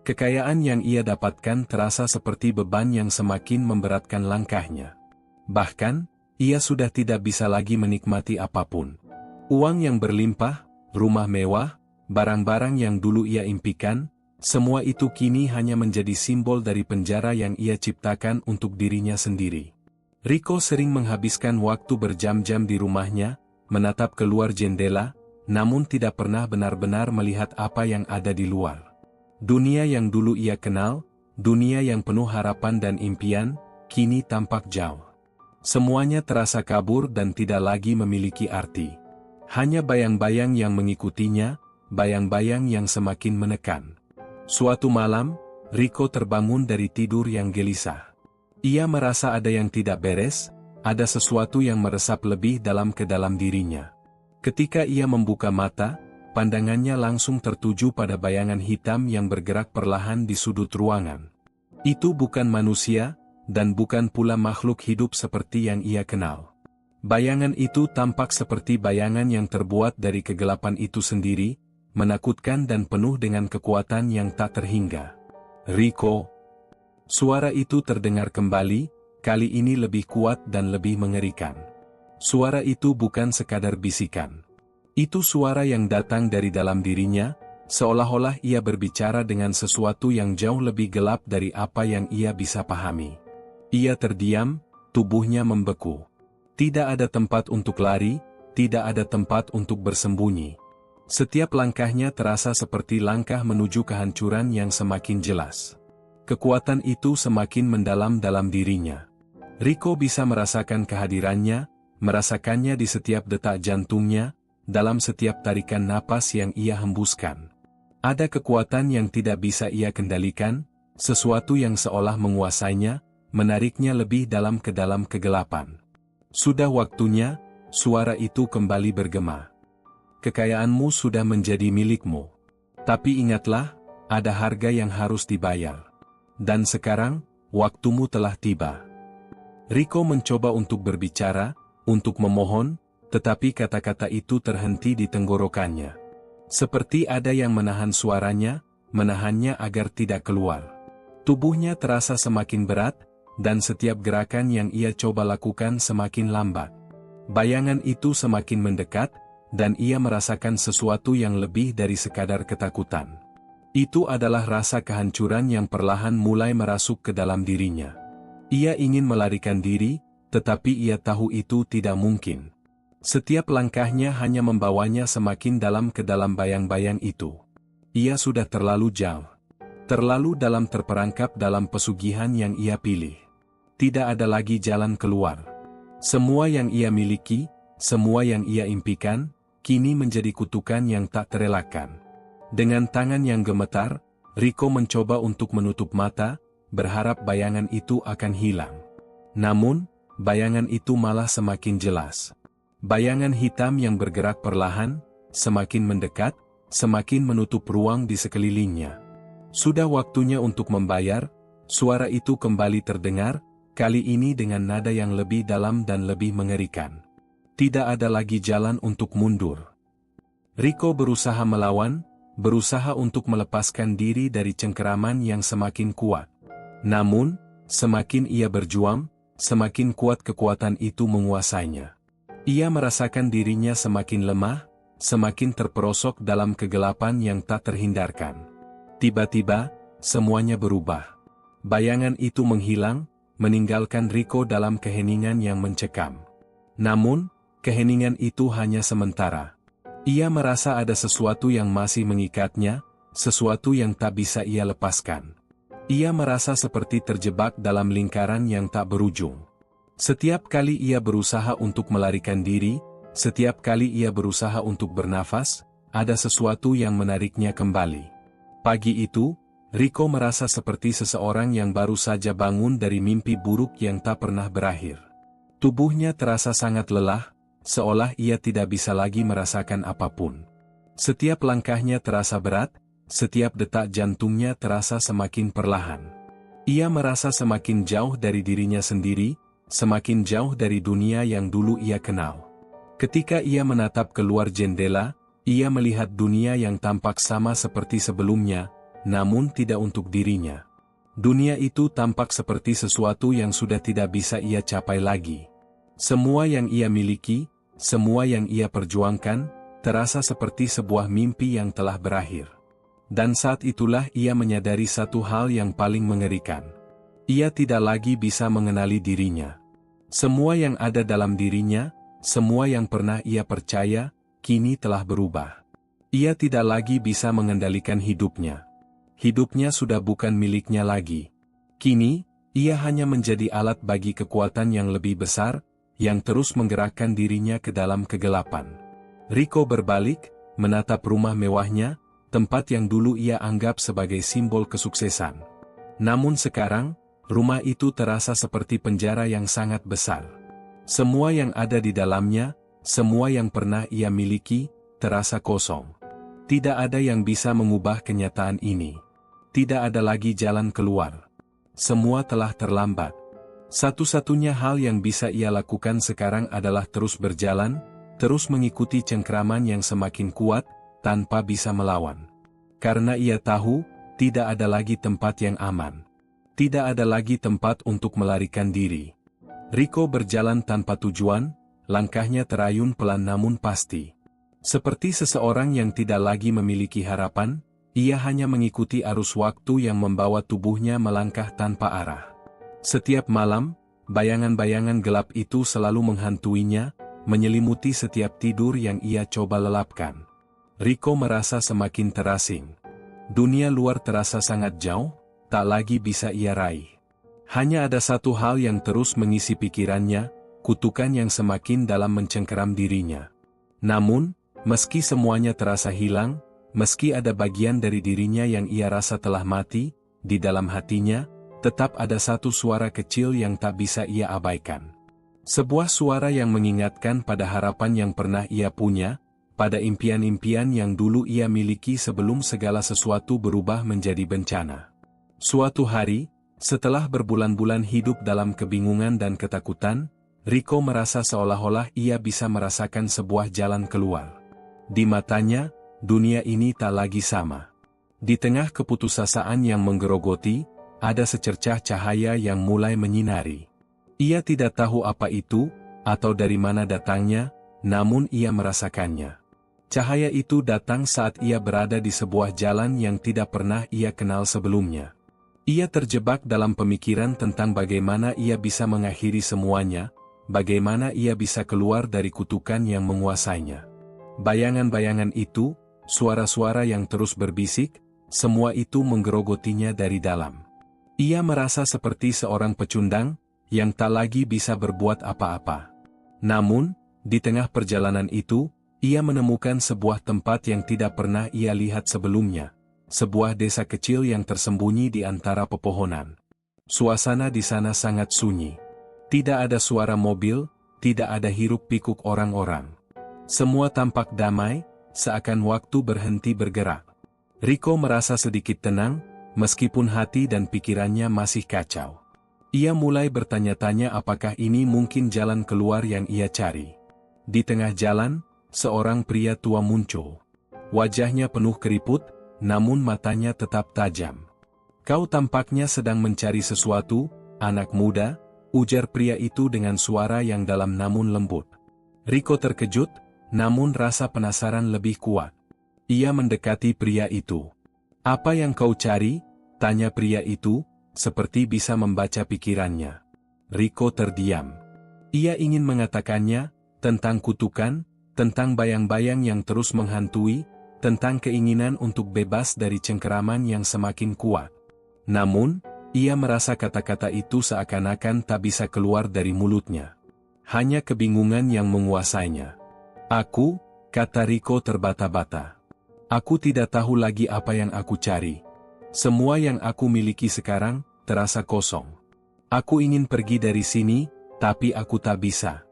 Kekayaan yang ia dapatkan terasa seperti beban yang semakin memberatkan langkahnya. Bahkan, ia sudah tidak bisa lagi menikmati apapun. Uang yang berlimpah, rumah mewah, barang-barang yang dulu ia impikan, semua itu kini hanya menjadi simbol dari penjara yang ia ciptakan untuk dirinya sendiri. Rico sering menghabiskan waktu berjam-jam di rumahnya, menatap keluar jendela, namun tidak pernah benar-benar melihat apa yang ada di luar. Dunia yang dulu ia kenal, dunia yang penuh harapan dan impian, kini tampak jauh. Semuanya terasa kabur dan tidak lagi memiliki arti. Hanya bayang-bayang yang mengikutinya, bayang-bayang yang semakin menekan. Suatu malam, Rico terbangun dari tidur yang gelisah. Ia merasa ada yang tidak beres, ada sesuatu yang meresap lebih dalam ke dalam dirinya. Ketika ia membuka mata, pandangannya langsung tertuju pada bayangan hitam yang bergerak perlahan di sudut ruangan. Itu bukan manusia, dan bukan pula makhluk hidup seperti yang ia kenal. Bayangan itu tampak seperti bayangan yang terbuat dari kegelapan itu sendiri, menakutkan dan penuh dengan kekuatan yang tak terhingga. "Rico!" Suara itu terdengar kembali, kali ini lebih kuat dan lebih mengerikan. Suara itu bukan sekadar bisikan. Itu suara yang datang dari dalam dirinya, seolah-olah ia berbicara dengan sesuatu yang jauh lebih gelap dari apa yang ia bisa pahami. Ia terdiam, tubuhnya membeku. Tidak ada tempat untuk lari, tidak ada tempat untuk bersembunyi. Setiap langkahnya terasa seperti langkah menuju kehancuran yang semakin jelas. Kekuatan itu semakin mendalam dalam dirinya. Rico bisa merasakan kehadirannya, merasakannya di setiap detak jantungnya, dalam setiap tarikan napas yang ia hembuskan. Ada kekuatan yang tidak bisa ia kendalikan, sesuatu yang seolah menguasainya, menariknya lebih dalam ke dalam kegelapan. "Sudah waktunya," suara itu kembali bergema. "Kekayaanmu sudah menjadi milikmu. Tapi ingatlah, ada harga yang harus dibayar. Dan sekarang, waktumu telah tiba." Rico mencoba untuk berbicara, untuk memohon, tetapi kata-kata itu terhenti di tenggorokannya. Seperti ada yang menahan suaranya, menahannya agar tidak keluar. Tubuhnya terasa semakin berat, dan setiap gerakan yang ia coba lakukan semakin lambat. Bayangan itu semakin mendekat, dan ia merasakan sesuatu yang lebih dari sekadar ketakutan. Itu adalah rasa kehancuran yang perlahan mulai merasuk ke dalam dirinya. Ia ingin melarikan diri, tetapi ia tahu itu tidak mungkin. Setiap langkahnya hanya membawanya semakin dalam ke dalam bayang-bayang itu. Ia sudah terlalu jauh. Terlalu dalam terperangkap dalam pesugihan yang ia pilih. Tidak ada lagi jalan keluar. Semua yang ia miliki, semua yang ia impikan, kini menjadi kutukan yang tak terelakkan. Dengan tangan yang gemetar, Rico mencoba untuk menutup mata, berharap bayangan itu akan hilang. Namun, bayangan itu malah semakin jelas. Bayangan hitam yang bergerak perlahan, semakin mendekat, semakin menutup ruang di sekelilingnya. Sudah waktunya untuk membayar, suara itu kembali terdengar, kali ini dengan nada yang lebih dalam dan lebih mengerikan. Tidak ada lagi jalan untuk mundur. Rico berusaha melawan, berusaha untuk melepaskan diri dari cengkeraman yang semakin kuat. Namun, semakin ia berjuang, semakin kuat kekuatan itu menguasainya. Ia merasakan dirinya semakin lemah, semakin terperosok dalam kegelapan yang tak terhindarkan. Tiba-tiba, semuanya berubah. Bayangan itu menghilang, meninggalkan Rico dalam keheningan yang mencekam. Namun, keheningan itu hanya sementara. Ia merasa ada sesuatu yang masih mengikatnya, sesuatu yang tak bisa ia lepaskan. Ia merasa seperti terjebak dalam lingkaran yang tak berujung. Setiap kali ia berusaha untuk melarikan diri, setiap kali ia berusaha untuk bernafas, ada sesuatu yang menariknya kembali. Pagi itu, Rico merasa seperti seseorang yang baru saja bangun dari mimpi buruk yang tak pernah berakhir. Tubuhnya terasa sangat lelah, seolah ia tidak bisa lagi merasakan apapun. Setiap langkahnya terasa berat, setiap detak jantungnya terasa semakin perlahan. Ia merasa semakin jauh dari dirinya sendiri, semakin jauh dari dunia yang dulu ia kenal. Ketika ia menatap keluar jendela, ia melihat dunia yang tampak sama seperti sebelumnya, namun tidak untuk dirinya. Dunia itu tampak seperti sesuatu yang sudah tidak bisa ia capai lagi. Semua yang ia miliki, semua yang ia perjuangkan, terasa seperti sebuah mimpi yang telah berakhir. Dan saat itulah ia menyadari satu hal yang paling mengerikan. Ia tidak lagi bisa mengenali dirinya. Semua yang ada dalam dirinya, semua yang pernah ia percaya, kini telah berubah. Ia tidak lagi bisa mengendalikan hidupnya. Hidupnya sudah bukan miliknya lagi. Kini, ia hanya menjadi alat bagi kekuatan yang lebih besar, yang terus menggerakkan dirinya ke dalam kegelapan. Rico berbalik, menatap rumah mewahnya, tempat yang dulu ia anggap sebagai simbol kesuksesan. Namun sekarang, rumah itu terasa seperti penjara yang sangat besar. Semua yang ada di dalamnya, Semua yang pernah ia miliki, terasa kosong. Tidak ada yang bisa mengubah kenyataan ini. Tidak ada lagi jalan keluar. Semua telah terlambat. Satu-satunya hal yang bisa ia lakukan sekarang adalah terus berjalan, terus mengikuti cengkraman yang semakin kuat, tanpa bisa melawan. Karena ia tahu, tidak ada lagi tempat yang aman. Tidak ada lagi tempat untuk melarikan diri. Rico berjalan tanpa tujuan, langkahnya terayun pelan namun pasti. Seperti seseorang yang tidak lagi memiliki harapan, ia hanya mengikuti arus waktu yang membawa tubuhnya melangkah tanpa arah. Setiap malam, bayangan-bayangan gelap itu selalu menghantuinya, menyelimuti setiap tidur yang ia coba lelapkan. Rico merasa semakin terasing. Dunia luar terasa sangat jauh, tak lagi bisa ia raih. Hanya ada satu hal yang terus mengisi pikirannya, kutukan yang semakin dalam mencengkeram dirinya. Namun, meski semuanya terasa hilang, meski ada bagian dari dirinya yang ia rasa telah mati, di dalam hatinya, tetap ada satu suara kecil yang tak bisa ia abaikan. Sebuah suara yang mengingatkan pada harapan yang pernah ia punya, pada impian-impian yang dulu ia miliki sebelum segala sesuatu berubah menjadi bencana. Suatu hari, setelah berbulan-bulan hidup dalam kebingungan dan ketakutan, Rico merasa seolah-olah ia bisa merasakan sebuah jalan keluar. Di matanya, dunia ini tak lagi sama. Di tengah keputusasaan yang menggerogoti, ada secercah cahaya yang mulai menyinari. Ia tidak tahu apa itu, atau dari mana datangnya, namun ia merasakannya. Cahaya itu datang saat ia berada di sebuah jalan yang tidak pernah ia kenal sebelumnya. Ia terjebak dalam pemikiran tentang bagaimana ia bisa mengakhiri semuanya, bagaimana ia bisa keluar dari kutukan yang menguasainya. Bayangan-bayangan itu, suara-suara yang terus berbisik, semua itu menggerogotinya dari dalam. Ia merasa seperti seorang pecundang, yang tak lagi bisa berbuat apa-apa. Namun, di tengah perjalanan itu, ia menemukan sebuah tempat yang tidak pernah ia lihat sebelumnya. Sebuah desa kecil yang tersembunyi di antara pepohonan. Suasana di sana sangat sunyi. Tidak ada suara mobil, tidak ada hiruk-pikuk orang-orang. Semua tampak damai, seakan waktu berhenti bergerak. Rico merasa sedikit tenang, meskipun hati dan pikirannya masih kacau. Ia mulai bertanya-tanya apakah ini mungkin jalan keluar yang ia cari. Di tengah jalan, seorang pria tua muncul. Wajahnya penuh keriput, namun matanya tetap tajam. "Kau tampaknya sedang mencari sesuatu, anak muda," ujar pria itu dengan suara yang dalam namun lembut. Rico terkejut, namun rasa penasaran lebih kuat. Ia mendekati pria itu. "Apa yang kau cari?" tanya pria itu, seperti bisa membaca pikirannya. Rico terdiam. Ia ingin mengatakannya, tentang kutukan, tentang bayang-bayang yang terus menghantui, tentang keinginan untuk bebas dari cengkeraman yang semakin kuat. Namun, ia merasa kata-kata itu seakan-akan tak bisa keluar dari mulutnya. Hanya kebingungan yang menguasainya. "Aku," kata Rico terbata-bata. "Aku tidak tahu lagi apa yang aku cari. Semua yang aku miliki sekarang, terasa kosong. Aku ingin pergi dari sini, tapi aku tak bisa.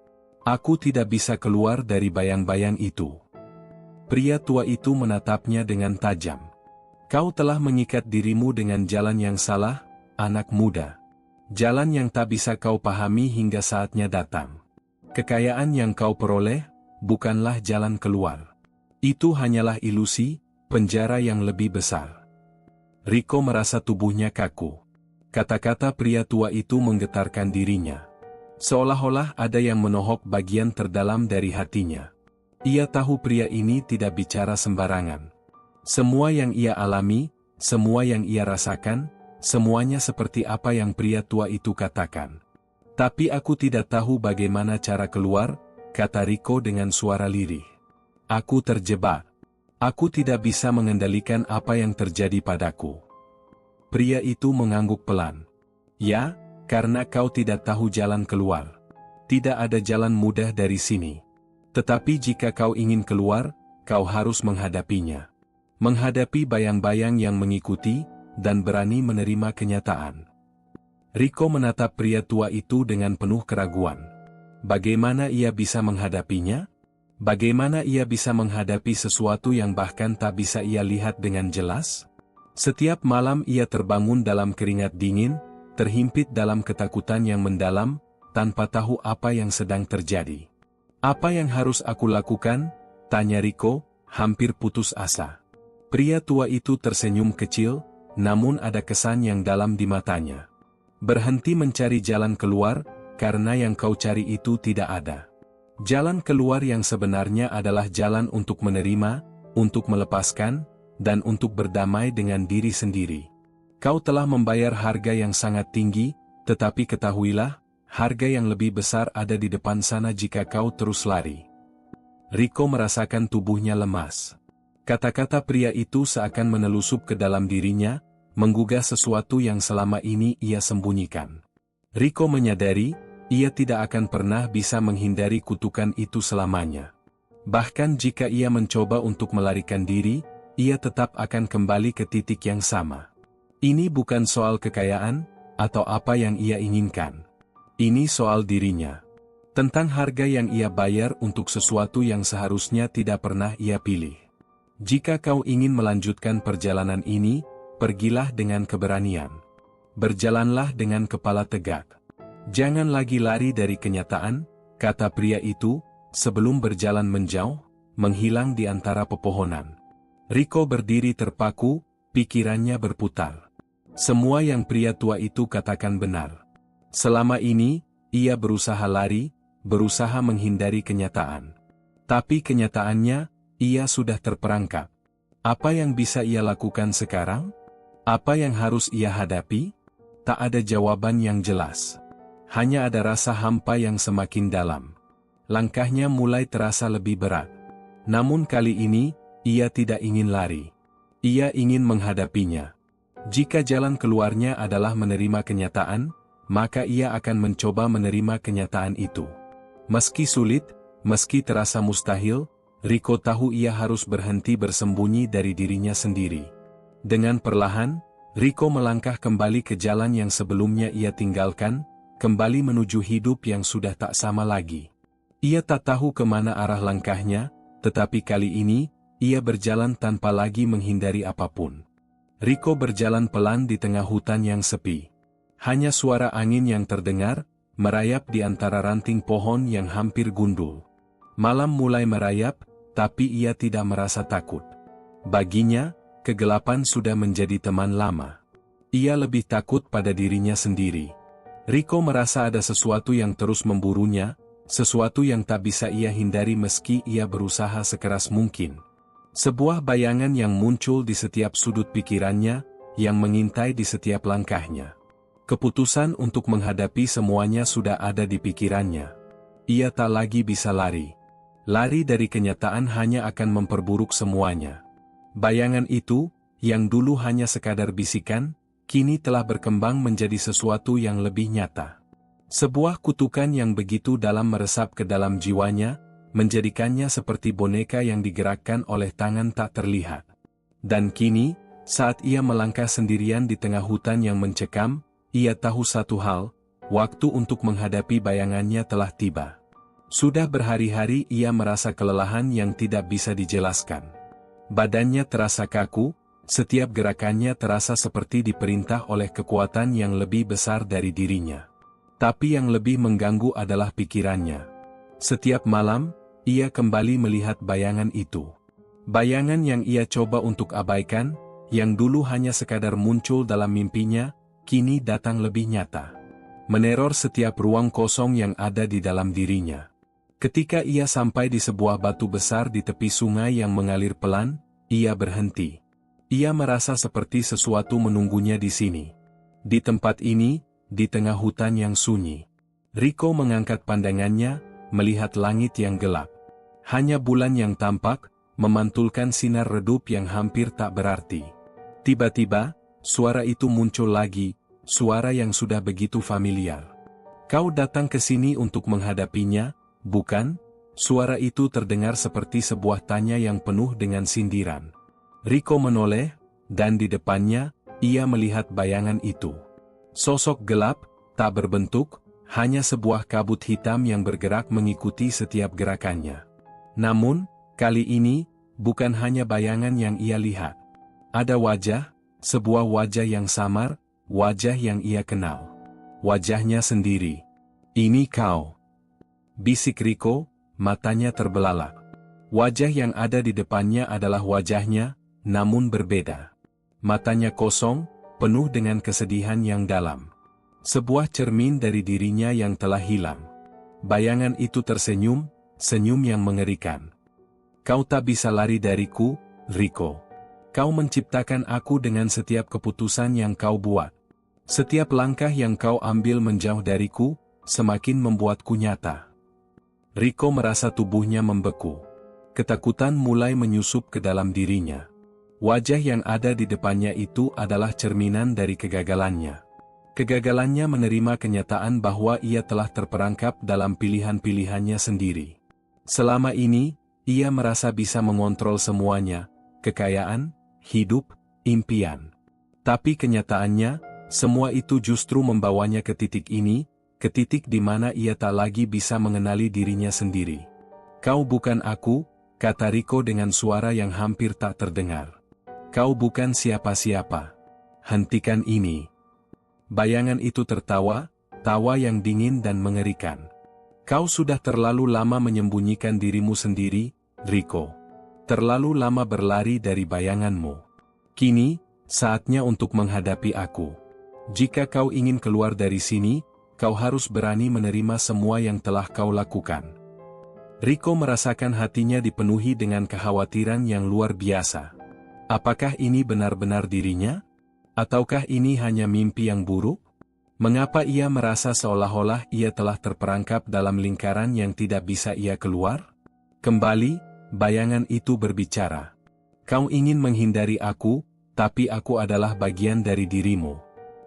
Aku tidak bisa keluar dari bayang-bayang itu." Pria tua itu menatapnya dengan tajam. "Kau telah mengikat dirimu dengan jalan yang salah, anak muda. Jalan yang tak bisa kau pahami hingga saatnya datang. Kekayaan yang kau peroleh, bukanlah jalan keluar. Itu hanyalah ilusi, penjara yang lebih besar." Rico merasa tubuhnya kaku. Kata-kata pria tua itu menggetarkan dirinya. Seolah-olah ada yang menohok bagian terdalam dari hatinya. Ia tahu pria ini tidak bicara sembarangan. Semua yang ia alami, semua yang ia rasakan, semuanya seperti apa yang pria tua itu katakan. "Tapi aku tidak tahu bagaimana cara keluar," kata Rico dengan suara lirih. "Aku terjebak. Aku tidak bisa mengendalikan apa yang terjadi padaku." Pria itu mengangguk pelan. "Ya, karena kau tidak tahu jalan keluar. Tidak ada jalan mudah dari sini. Tetapi jika kau ingin keluar, kau harus menghadapinya. Menghadapi bayang-bayang yang mengikuti, dan berani menerima kenyataan." Rico menatap pria tua itu dengan penuh keraguan. Bagaimana ia bisa menghadapinya? Bagaimana ia bisa menghadapi sesuatu yang bahkan tak bisa ia lihat dengan jelas? Setiap malam ia terbangun dalam keringat dingin, terhimpit dalam ketakutan yang mendalam, tanpa tahu apa yang sedang terjadi. "Apa yang harus aku lakukan?" tanya Rico, hampir putus asa. Pria tua itu tersenyum kecil, namun ada kesan yang dalam di matanya. "Berhenti mencari jalan keluar, karena yang kau cari itu tidak ada. Jalan keluar yang sebenarnya adalah jalan untuk menerima, untuk melepaskan, dan untuk berdamai dengan diri sendiri. Kau telah membayar harga yang sangat tinggi, tetapi ketahuilah, harga yang lebih besar ada di depan sana jika kau terus lari." Rico merasakan tubuhnya lemas. Kata-kata pria itu seakan menelusup ke dalam dirinya, menggugah sesuatu yang selama ini ia sembunyikan. Rico menyadari, ia tidak akan pernah bisa menghindari kutukan itu selamanya. Bahkan jika ia mencoba untuk melarikan diri, ia tetap akan kembali ke titik yang sama. Ini bukan soal kekayaan, atau apa yang ia inginkan. Ini soal dirinya. Tentang harga yang ia bayar untuk sesuatu yang seharusnya tidak pernah ia pilih. Jika kau ingin melanjutkan perjalanan ini, pergilah dengan keberanian. Berjalanlah dengan kepala tegak. "Jangan lagi lari dari kenyataan," kata pria itu, sebelum berjalan menjauh, menghilang di antara pepohonan. Rico berdiri terpaku, pikirannya berputar. Semua yang pria tua itu katakan benar. Selama ini, ia berusaha lari, berusaha menghindari kenyataan. Tapi kenyataannya, ia sudah terperangkap. Apa yang bisa ia lakukan sekarang? Apa yang harus ia hadapi? Tak ada jawaban yang jelas. Hanya ada rasa hampa yang semakin dalam. Langkahnya mulai terasa lebih berat. Namun kali ini, ia tidak ingin lari. Ia ingin menghadapinya. Jika jalan keluarnya adalah menerima kenyataan, maka ia akan mencoba menerima kenyataan itu. Meski sulit, meski terasa mustahil, Rico tahu ia harus berhenti bersembunyi dari dirinya sendiri. Dengan perlahan, Rico melangkah kembali ke jalan yang sebelumnya ia tinggalkan, kembali menuju hidup yang sudah tak sama lagi. Ia tak tahu kemana arah langkahnya, tetapi kali ini, ia berjalan tanpa lagi menghindari apapun. Rico berjalan pelan di tengah hutan yang sepi. Hanya suara angin yang terdengar, merayap di antara ranting pohon yang hampir gundul. Malam mulai merayap, tapi ia tidak merasa takut. Baginya, kegelapan sudah menjadi teman lama. Ia lebih takut pada dirinya sendiri. Rico merasa ada sesuatu yang terus memburunya, sesuatu yang tak bisa ia hindari meski ia berusaha sekeras mungkin. Sebuah bayangan yang muncul di setiap sudut pikirannya, yang mengintai di setiap langkahnya. Keputusan untuk menghadapi semuanya sudah ada di pikirannya. Ia tak lagi bisa lari. Lari dari kenyataan hanya akan memperburuk semuanya. Bayangan itu, yang dulu hanya sekadar bisikan, kini telah berkembang menjadi sesuatu yang lebih nyata. Sebuah kutukan yang begitu dalam meresap ke dalam jiwanya, menjadikannya seperti boneka yang digerakkan oleh tangan tak terlihat. Dan kini, saat ia melangkah sendirian di tengah hutan yang mencekam, ia tahu satu hal, waktu untuk menghadapi bayangannya telah tiba. Sudah berhari-hari ia merasa kelelahan yang tidak bisa dijelaskan. Badannya terasa kaku, setiap gerakannya terasa seperti diperintah oleh kekuatan yang lebih besar dari dirinya. Tapi yang lebih mengganggu adalah pikirannya. Setiap malam, ia kembali melihat bayangan itu. Bayangan yang ia coba untuk abaikan, yang dulu hanya sekadar muncul dalam mimpinya, kini datang lebih nyata. Meneror setiap ruang kosong yang ada di dalam dirinya. Ketika ia sampai di sebuah batu besar di tepi sungai yang mengalir pelan, ia berhenti. Ia merasa seperti sesuatu menunggunya di sini. Di tempat ini, di tengah hutan yang sunyi. Rico mengangkat pandangannya, melihat langit yang gelap. Hanya bulan yang tampak, memantulkan sinar redup yang hampir tak berarti. Tiba-tiba, suara itu muncul lagi, suara yang sudah begitu familiar. "Kau datang ke sini untuk menghadapinya, bukan?" Suara itu terdengar seperti sebuah tanya yang penuh dengan sindiran. Rico menoleh, dan di depannya, ia melihat bayangan itu. Sosok gelap, tak berbentuk, hanya sebuah kabut hitam yang bergerak mengikuti setiap gerakannya. Namun, kali ini, bukan hanya bayangan yang ia lihat. Ada wajah, sebuah wajah yang samar, wajah yang ia kenal. Wajahnya sendiri. "Ini kau," bisik Rico, matanya terbelalak. Wajah yang ada di depannya adalah wajahnya, namun berbeda. Matanya kosong, penuh dengan kesedihan yang dalam. Sebuah cermin dari dirinya yang telah hilang. Bayangan itu tersenyum, senyum yang mengerikan. "Kau tak bisa lari dariku, Rico. Kau menciptakan aku dengan setiap keputusan yang kau buat. Setiap langkah yang kau ambil menjauh dariku, semakin membuatku nyata." Rico merasa tubuhnya membeku. Ketakutan mulai menyusup ke dalam dirinya. Wajah yang ada di depannya itu adalah cerminan dari kegagalannya. Kegagalannya menerima kenyataan bahwa ia telah terperangkap dalam pilihan-pilihannya sendiri. Selama ini, ia merasa bisa mengontrol semuanya, kekayaan, hidup, impian. Tapi kenyataannya, semua itu justru membawanya ke titik ini, ke titik di mana ia tak lagi bisa mengenali dirinya sendiri. "Kau bukan aku," kata Rico dengan suara yang hampir tak terdengar. "Kau bukan siapa-siapa. Hentikan ini." Bayangan itu tertawa, tawa yang dingin dan mengerikan. "Kau sudah terlalu lama menyembunyikan dirimu sendiri, Rico. Terlalu lama berlari dari bayanganmu. Kini, saatnya untuk menghadapi aku. Jika kau ingin keluar dari sini, kau harus berani menerima semua yang telah kau lakukan." Rico merasakan hatinya dipenuhi dengan kekhawatiran yang luar biasa. Apakah ini benar-benar dirinya? Ataukah ini hanya mimpi yang buruk? Mengapa ia merasa seolah-olah ia telah terperangkap dalam lingkaran yang tidak bisa ia keluar? Kembali, bayangan itu berbicara. "Kau ingin menghindari aku, tapi aku adalah bagian dari dirimu.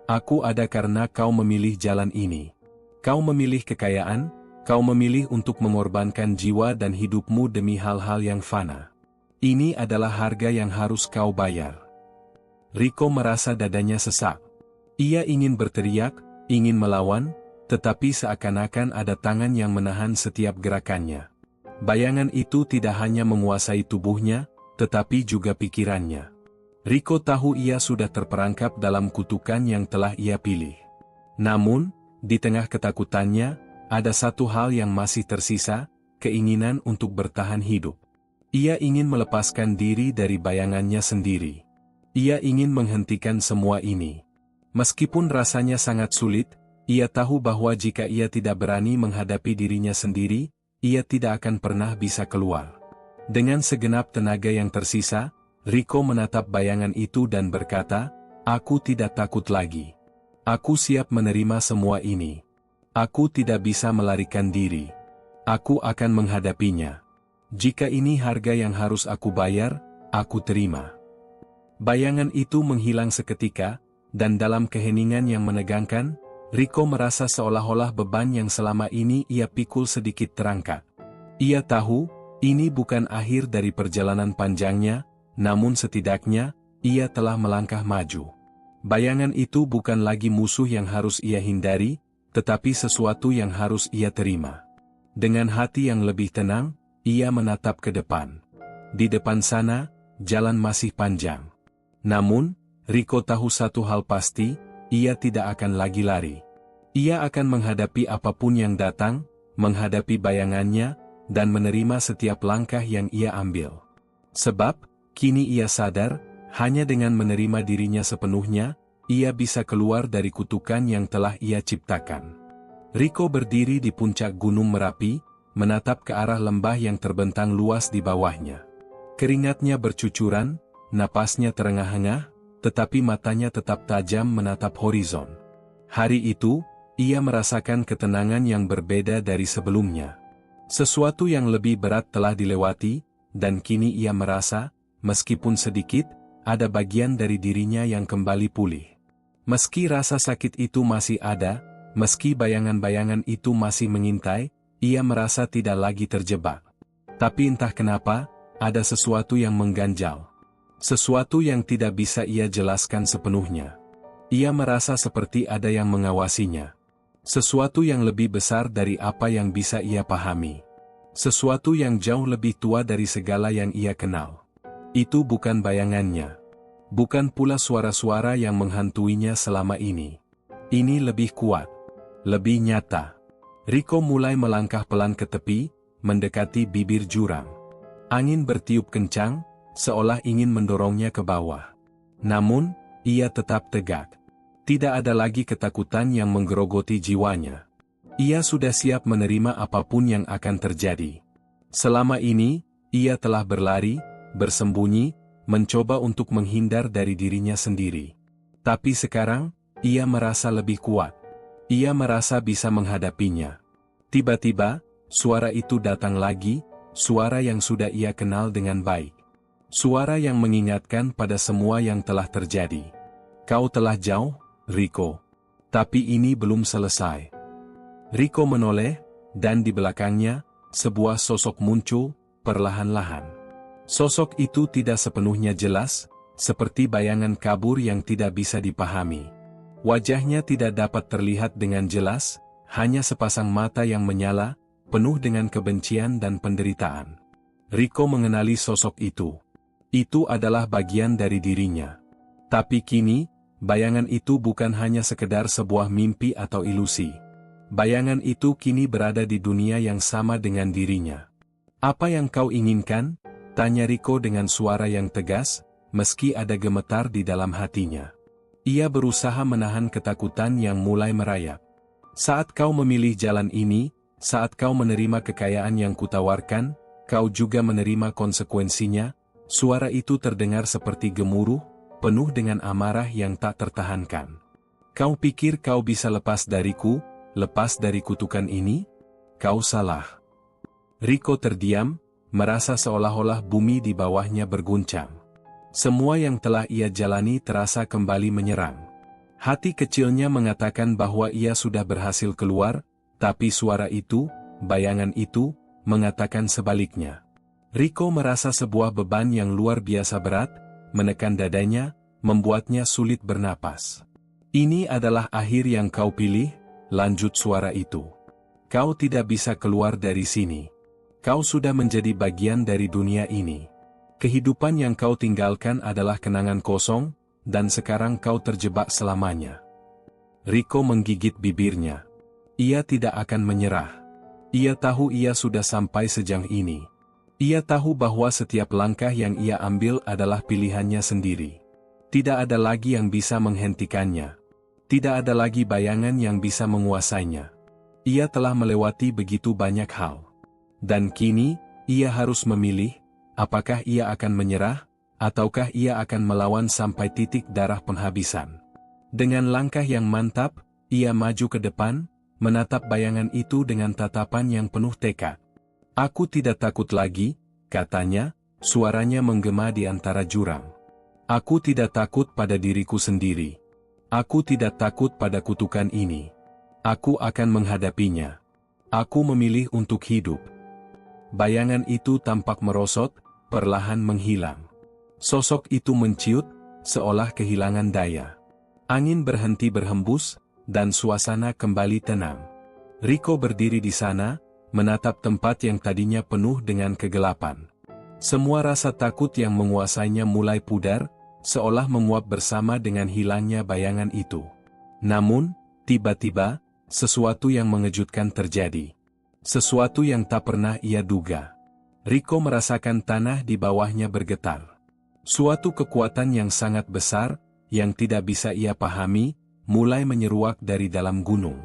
Aku ada karena kau memilih jalan ini. Kau memilih kekayaan, kau memilih untuk mengorbankan jiwa dan hidupmu demi hal-hal yang fana. Ini adalah harga yang harus kau bayar." Rico merasa dadanya sesak. Ia ingin berteriak, ingin melawan, tetapi seakan-akan ada tangan yang menahan setiap gerakannya. Bayangan itu tidak hanya menguasai tubuhnya, tetapi juga pikirannya. Rico tahu ia sudah terperangkap dalam kutukan yang telah ia pilih. Namun, di tengah ketakutannya, ada satu hal yang masih tersisa, keinginan untuk bertahan hidup. Ia ingin melepaskan diri dari bayangannya sendiri. Ia ingin menghentikan semua ini. Meskipun rasanya sangat sulit, ia tahu bahwa jika ia tidak berani menghadapi dirinya sendiri, ia tidak akan pernah bisa keluar. Dengan segenap tenaga yang tersisa, Rico menatap bayangan itu dan berkata, "Aku tidak takut lagi. Aku siap menerima semua ini. Aku tidak bisa melarikan diri. Aku akan menghadapinya. Jika ini harga yang harus aku bayar, aku terima." Bayangan itu menghilang seketika, dan dalam keheningan yang menegangkan, Rico merasa seolah-olah beban yang selama ini ia pikul sedikit terangkat. Ia tahu, ini bukan akhir dari perjalanan panjangnya, namun setidaknya, ia telah melangkah maju. Bayangan itu bukan lagi musuh yang harus ia hindari, tetapi sesuatu yang harus ia terima. Dengan hati yang lebih tenang, ia menatap ke depan. Di depan sana, jalan masih panjang. Namun, Rico tahu satu hal pasti, ia tidak akan lagi lari. Ia akan menghadapi apapun yang datang, menghadapi bayangannya, dan menerima setiap langkah yang ia ambil. Sebab, kini ia sadar, hanya dengan menerima dirinya sepenuhnya, ia bisa keluar dari kutukan yang telah ia ciptakan. Rico berdiri di puncak Gunung Merapi, menatap ke arah lembah yang terbentang luas di bawahnya. Keringatnya bercucuran, napasnya terengah-engah, tetapi matanya tetap tajam menatap horizon. Hari itu, ia merasakan ketenangan yang berbeda dari sebelumnya. Sesuatu yang lebih berat telah dilewati, dan kini ia merasa, meskipun sedikit, ada bagian dari dirinya yang kembali pulih. Meski rasa sakit itu masih ada, meski bayangan-bayangan itu masih mengintai, ia merasa tidak lagi terjebak. Tapi entah kenapa, ada sesuatu yang mengganjal. Sesuatu yang tidak bisa ia jelaskan sepenuhnya. Ia merasa seperti ada yang mengawasinya. Sesuatu yang lebih besar dari apa yang bisa ia pahami. Sesuatu yang jauh lebih tua dari segala yang ia kenal. Itu bukan bayangannya. Bukan pula suara-suara yang menghantuinya selama ini. Ini lebih kuat. Lebih nyata. Rico mulai melangkah pelan ke tepi, mendekati bibir jurang. Angin bertiup kencang, seolah ingin mendorongnya ke bawah. Namun, ia tetap tegak. Tidak ada lagi ketakutan yang menggerogoti jiwanya. Ia sudah siap menerima apapun yang akan terjadi. Selama ini, ia telah berlari, bersembunyi, mencoba untuk menghindar dari dirinya sendiri. Tapi sekarang, ia merasa lebih kuat. Ia merasa bisa menghadapinya. Tiba-tiba, suara itu datang lagi, suara yang sudah ia kenal dengan baik. Suara yang mengingatkan pada semua yang telah terjadi. Kau telah jauh, Rico. Tapi ini belum selesai. Rico menoleh, dan di belakangnya, sebuah sosok muncul, perlahan-lahan. Sosok itu tidak sepenuhnya jelas, seperti bayangan kabur yang tidak bisa dipahami. Wajahnya tidak dapat terlihat dengan jelas, hanya sepasang mata yang menyala, penuh dengan kebencian dan penderitaan. Rico mengenali sosok itu. Itu adalah bagian dari dirinya. Tapi kini, bayangan itu bukan hanya sekedar sebuah mimpi atau ilusi. Bayangan itu kini berada di dunia yang sama dengan dirinya. Apa yang kau inginkan? Tanya Rico dengan suara yang tegas, meski ada gemetar di dalam hatinya. Ia berusaha menahan ketakutan yang mulai merayap. Saat kau memilih jalan ini, saat kau menerima kekayaan yang kutawarkan, kau juga menerima konsekuensinya. Suara itu terdengar seperti gemuruh, penuh dengan amarah yang tak tertahankan. Kau pikir kau bisa lepas dariku? Lepas dari kutukan ini? Kau salah. Rico terdiam, merasa seolah-olah bumi di bawahnya berguncang. Semua yang telah ia jalani terasa kembali menyerang. Hati kecilnya mengatakan bahwa ia sudah berhasil keluar, tapi suara itu, bayangan itu, mengatakan sebaliknya. Rico merasa sebuah beban yang luar biasa berat, menekan dadanya, membuatnya sulit bernapas. Ini adalah akhir yang kau pilih, lanjut suara itu. Kau tidak bisa keluar dari sini. Kau sudah menjadi bagian dari dunia ini. Kehidupan yang kau tinggalkan adalah kenangan kosong, dan sekarang kau terjebak selamanya. Rico menggigit bibirnya. Ia tidak akan menyerah. Ia tahu ia sudah sampai sejauh ini. Ia tahu bahwa setiap langkah yang ia ambil adalah pilihannya sendiri. Tidak ada lagi yang bisa menghentikannya. Tidak ada lagi bayangan yang bisa menguasainya. Ia telah melewati begitu banyak hal. Dan kini, ia harus memilih, apakah ia akan menyerah, ataukah ia akan melawan sampai titik darah penghabisan. Dengan langkah yang mantap, ia maju ke depan, menatap bayangan itu dengan tatapan yang penuh tekad. Aku tidak takut lagi, katanya, suaranya menggema di antara jurang. Aku tidak takut pada diriku sendiri. Aku tidak takut pada kutukan ini. Aku akan menghadapinya. Aku memilih untuk hidup. Bayangan itu tampak merosot, perlahan menghilang. Sosok itu menciut, seolah kehilangan daya. Angin berhenti berhembus, dan suasana kembali tenang. Rico berdiri di sana, menatap tempat yang tadinya penuh dengan kegelapan. Semua rasa takut yang menguasainya mulai pudar, seolah menguap bersama dengan hilangnya bayangan itu. Namun, tiba-tiba, sesuatu yang mengejutkan terjadi. Sesuatu yang tak pernah ia duga. Rico merasakan tanah di bawahnya bergetar. Suatu kekuatan yang sangat besar, yang tidak bisa ia pahami, mulai menyeruak dari dalam gunung.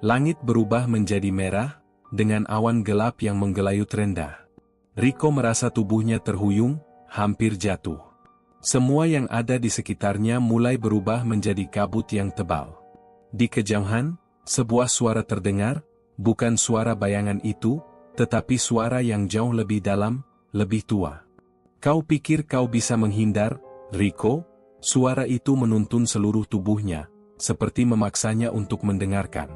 Langit berubah menjadi merah, dengan awan gelap yang menggelayut rendah. Rico merasa tubuhnya terhuyung, hampir jatuh. Semua yang ada di sekitarnya mulai berubah menjadi kabut yang tebal. Di kejauhan, sebuah suara terdengar, bukan suara bayangan itu, tetapi suara yang jauh lebih dalam, lebih tua. Kau pikir kau bisa menghindar, Rico? Suara itu menuntun seluruh tubuhnya, seperti memaksanya untuk mendengarkan.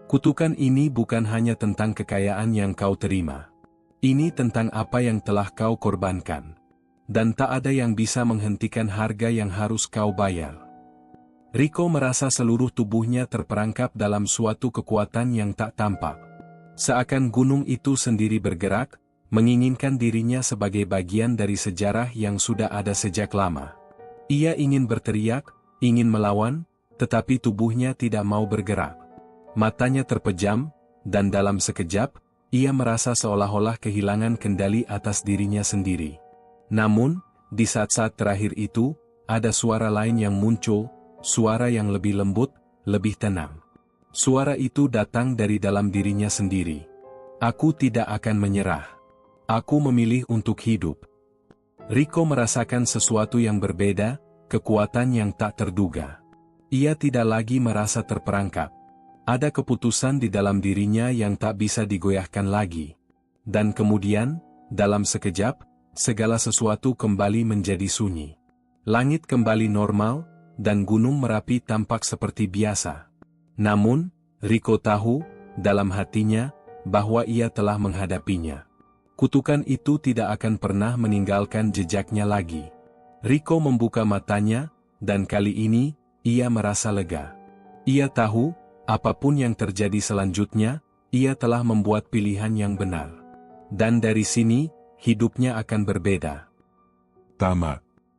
Kutukan ini bukan hanya tentang kekayaan yang kau terima. Ini tentang apa yang telah kau korbankan. Dan tak ada yang bisa menghentikan harga yang harus kau bayar. Rico merasa seluruh tubuhnya terperangkap dalam suatu kekuatan yang tak tampak. Seakan gunung itu sendiri bergerak, menginginkan dirinya sebagai bagian dari sejarah yang sudah ada sejak lama. Ia ingin berteriak, ingin melawan, tetapi tubuhnya tidak mau bergerak. Matanya terpejam, dan dalam sekejap, ia merasa seolah-olah kehilangan kendali atas dirinya sendiri. Namun, di saat-saat terakhir itu, ada suara lain yang muncul, suara yang lebih lembut, lebih tenang. Suara itu datang dari dalam dirinya sendiri. Aku tidak akan menyerah. Aku memilih untuk hidup. Rico merasakan sesuatu yang berbeda, kekuatan yang tak terduga. Ia tidak lagi merasa terperangkap. Ada keputusan di dalam dirinya yang tak bisa digoyahkan lagi. Dan kemudian, dalam sekejap, segala sesuatu kembali menjadi sunyi. Langit kembali normal, dan Gunung Merapi tampak seperti biasa. Namun, Rico tahu, dalam hatinya, bahwa ia telah menghadapinya. Kutukan itu tidak akan pernah meninggalkan jejaknya lagi. Rico membuka matanya, dan kali ini, ia merasa lega. Ia tahu, apapun yang terjadi selanjutnya, ia telah membuat pilihan yang benar. Dan dari sini, hidupnya akan berbeda. Tamat.